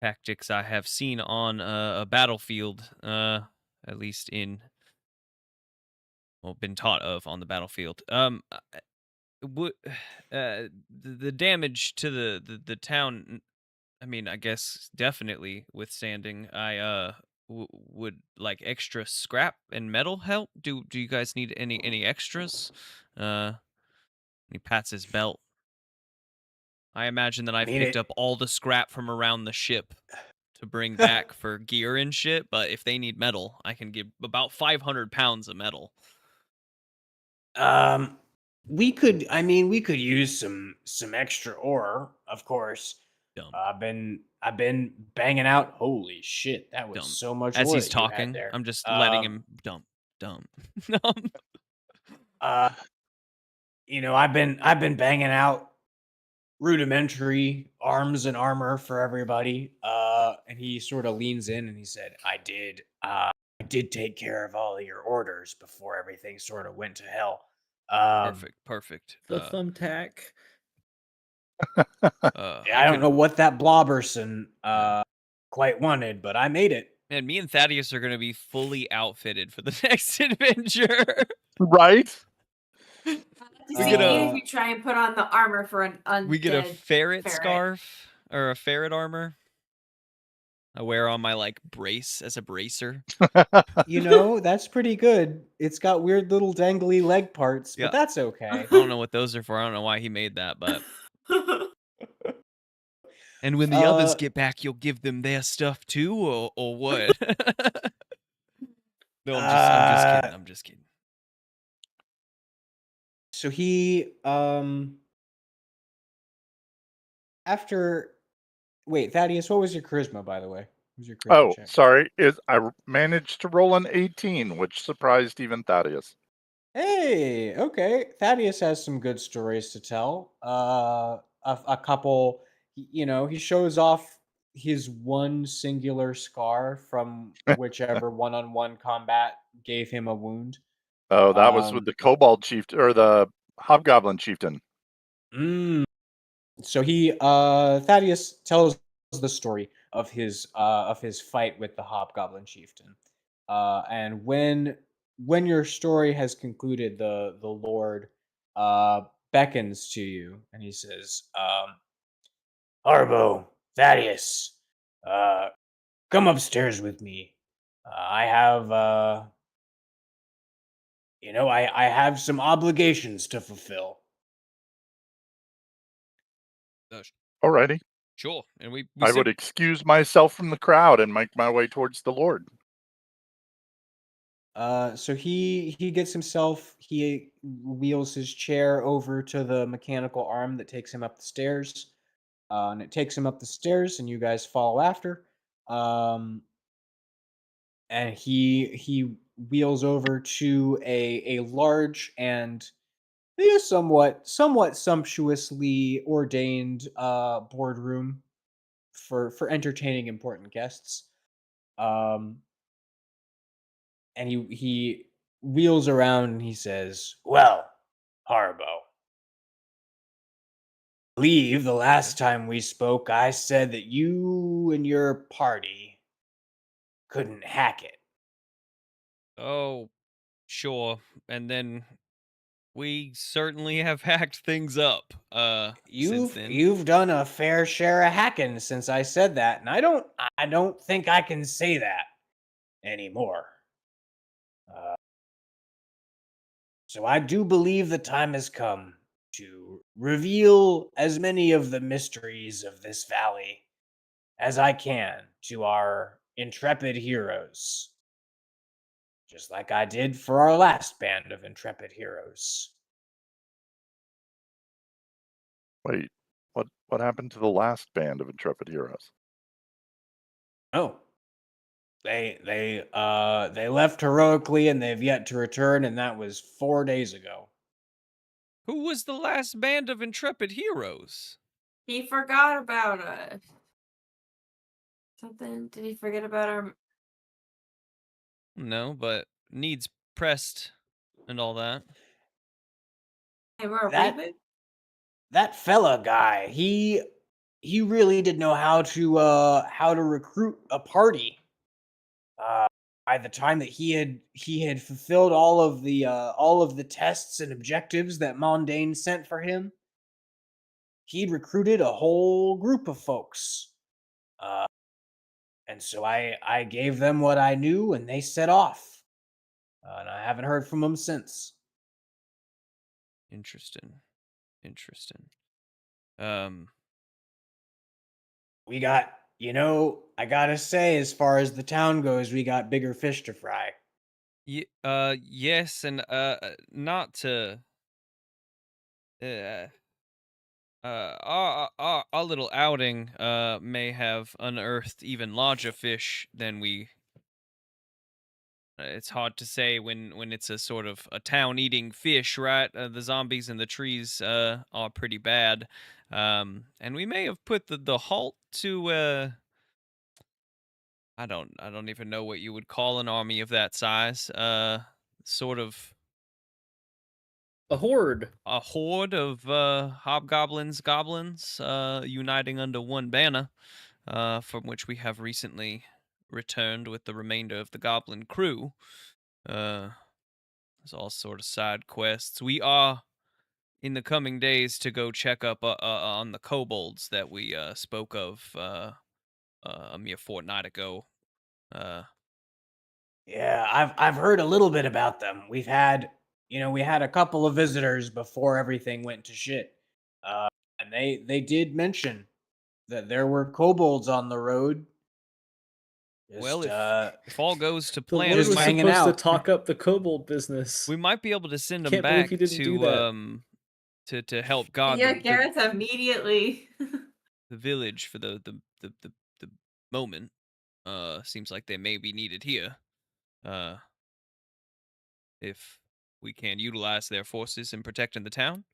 Tactics I have seen on a battlefield. At least been taught of on the battlefield. Would the damage to the town? I mean, I guess definitely withstanding. I would like extra scrap and metal help. Do you guys need any extras? He pats his belt. I imagine that I I've mean, picked up all the scrap from around the ship to bring back for gear and shit. But if they need metal, I can give about 500 pounds of metal. we could use some extra ore, of course. Dump. I've been banging out. Holy shit, that was Dump. so much As ore he's that you had talking, there. I'm just letting him dump. Dump. I've been banging out rudimentary arms and armor for everybody. And he sort of leans in and he said, I did take care of all of your orders before everything sort of went to hell. Perfect. The thumbtack. I don't know what that blobberson quite wanted, but I made it. And me and Thaddeus are going to be fully outfitted for the next adventure. Right? Just even if you try and put on the armor for an undead We get a ferret scarf or a ferret armor. I wear on my like brace as a bracer. That's pretty good. It's got weird little dangly leg parts, Yeah. but that's okay. I don't know what those are for. I don't know why he made that, but. And when the others get back, you'll give them their stuff too, or what? No, I'm just kidding. So he wait, Thaddeus, what was your charisma, by the way? What was your charisma check? Sorry. I managed to roll an 18, which surprised even Thaddeus. Hey, okay. Thaddeus has some good stories to tell. A couple, he shows off his one singular scar from whichever one-on-one combat gave him a wound. Oh, that was with the Kobold Chieftain or the Hobgoblin Chieftain. So Thaddeus tells the story of his fight with the Hobgoblin Chieftain. And when when your story has concluded, the Lord beckons to you and he says, Harbo, Thaddeus, uh, come upstairs with me. I have I have some obligations to fulfill. Alrighty. Sure. And we I would excuse myself from the crowd and make my way towards the Lord. So he gets himself, he wheels his chair over to the mechanical arm that takes him up the stairs. And it takes him up the stairs, and you guys follow after. And he wheels over to a large and somewhat sumptuously ordained boardroom for entertaining important guests. Um, and he wheels around and he says, "Well, Harbo, believe the last time we spoke, I said that you and your party couldn't hack it. Oh, sure. And then we certainly have hacked things up since then. You've done a fair share of hacking since I said that, and I don't think I can say that anymore. So I do believe the time has come to reveal as many of the mysteries of this valley as I can to our intrepid heroes, just like I did for our last band of intrepid heroes." Wait, what happened to the last band of intrepid heroes? Oh, they left heroically and they've yet to return, and that was 4 days ago. Who was the last band of intrepid heroes? He forgot about us. Something? Did he forget about our? No, but needs pressed and all that. Hey, we're a That reboot. that fella guy, he really did know how to recruit a party. By the time that he had fulfilled all of the tests and objectives that Mondane sent for him, he'd recruited a whole group of folks. Uh, and so I gave them what I knew, and they set off. And I haven't heard from them since. Interesting. We got, I gotta say, as far as the town goes, we got bigger fish to fry. Yes, and not to uh our little outing may have unearthed even larger fish than we. It's hard to say when it's a sort of a town eating fish, right? The zombies in the trees are pretty bad, and we may have put the halt to I don't even know what you would call an army of that size. Sort of A horde. a horde of hobgoblins, goblins, uniting under one banner, from which we have recently returned with the remainder of the goblin crew. There's all sort of side quests. We are in the coming days to go check up on the kobolds that we spoke of a mere fortnight ago. Yeah, I've heard a little bit about them. We had a couple of visitors before everything went to shit. And they did mention that there were kobolds on the road. Just Well, if all goes to The plan, Lord Just was hanging supposed to out. talk up the kobold business. we might be able to send them Can't believe back he didn't do that. to help guard Yeah, the Gareth immediately. the village for the moment. Seems like they may be needed here. If we can utilize their forces in protecting the town.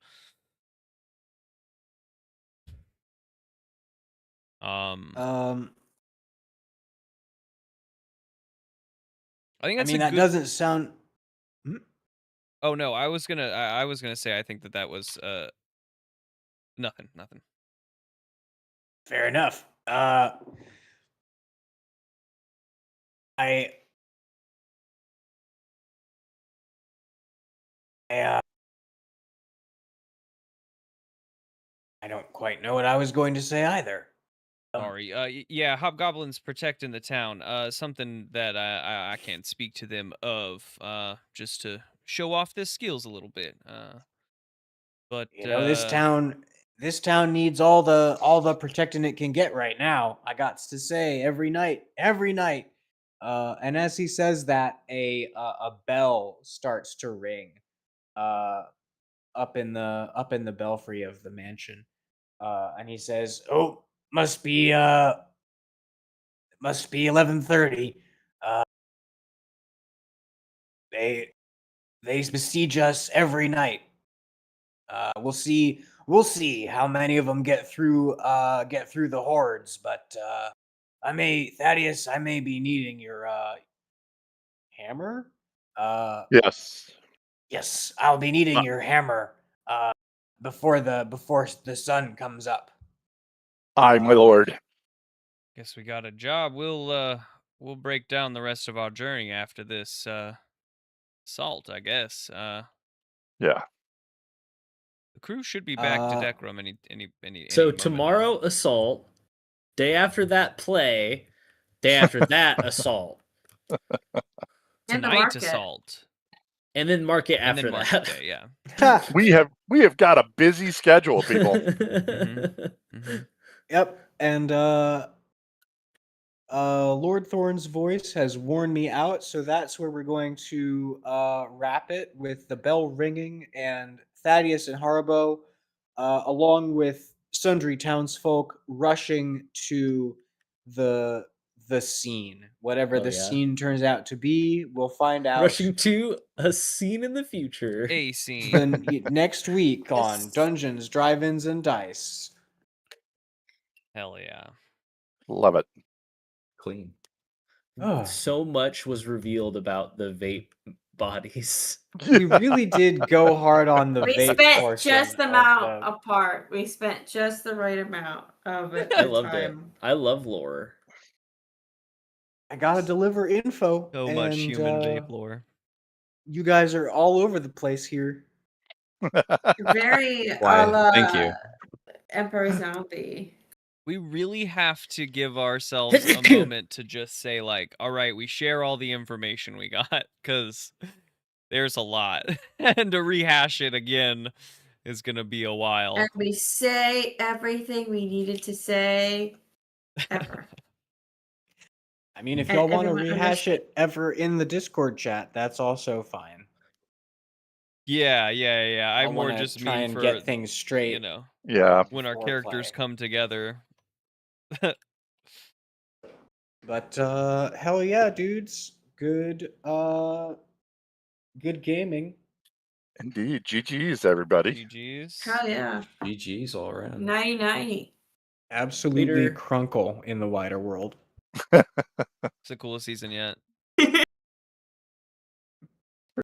Um, I think I that's mean a that good. doesn't sound. Hmm? Oh no, I was gonna say I think that was nothing. Fair enough. I I don't quite know what I was going to say either. Sorry. Yeah, hobgoblins protecting the town. Something that I can't speak to them of. Just to show off their skills a little bit. But You know, this town needs all the protecting it can get right now. I got to say, every night. And as he says that, a bell starts to ring, up in the belfry of the mansion, and he says, "Oh, must be 11:30. Uh, they besiege us every night. We'll see how many of them get through the hordes, but Thaddeus, I may be needing your hammer. Yes. Yes, I'll be needing Uh, your hammer before the sun comes up." Aye, my lord. guess we got a job. We'll break down the rest of our journey after this assault, I guess. Yeah. The crew should be back to Uh, Decrum any So moment now. tomorrow assault, day after that play, day after that assault, And the Tonight market. assault. and then market And after then market that. day, yeah. We have got a busy schedule, people. Mhm. Yep, and Lord Thorn's voice has worn me out, so that's where we're going to wrap it, with the bell ringing and Thaddeus and Haribo, along with sundry townsfolk, rushing to the scene. Whatever Oh, the yeah. scene turns out to be, we'll find out Rushing to a scene in the future. A scene. next week on Yes. Dungeons, Drive-ins, and Dice. Hell yeah. Love it. Clean. Oh. So much was revealed about the vape bodies. We really did go hard on the We vape spent portion just the of amount the- apart. We spent just the right amount of it. I the loved it. time. I love lore. I gotta deliver info. So much and, human vape lore. You guys are all over the place here. Very Why, a la thank you. Emperor Zombie. We really have to give ourselves a moment to just say, like, all right, we share all the information we got, because there's a lot. And to rehash it again is going to be a while. And we say everything we needed to say ever. I mean, if And y'all want to everyone rehash understood. it ever in the Discord chat, that's also fine. Yeah. I I more want to just try mean and for, get things straight. you know, Yeah. when our before characters play. come together. But hell yeah, dudes. Good gaming. Indeed. GG's, everybody. GG's. Hell yeah. GG's all around. 90-90. Absolutely Later. crunkle in the wider world. It's the coolest season yet.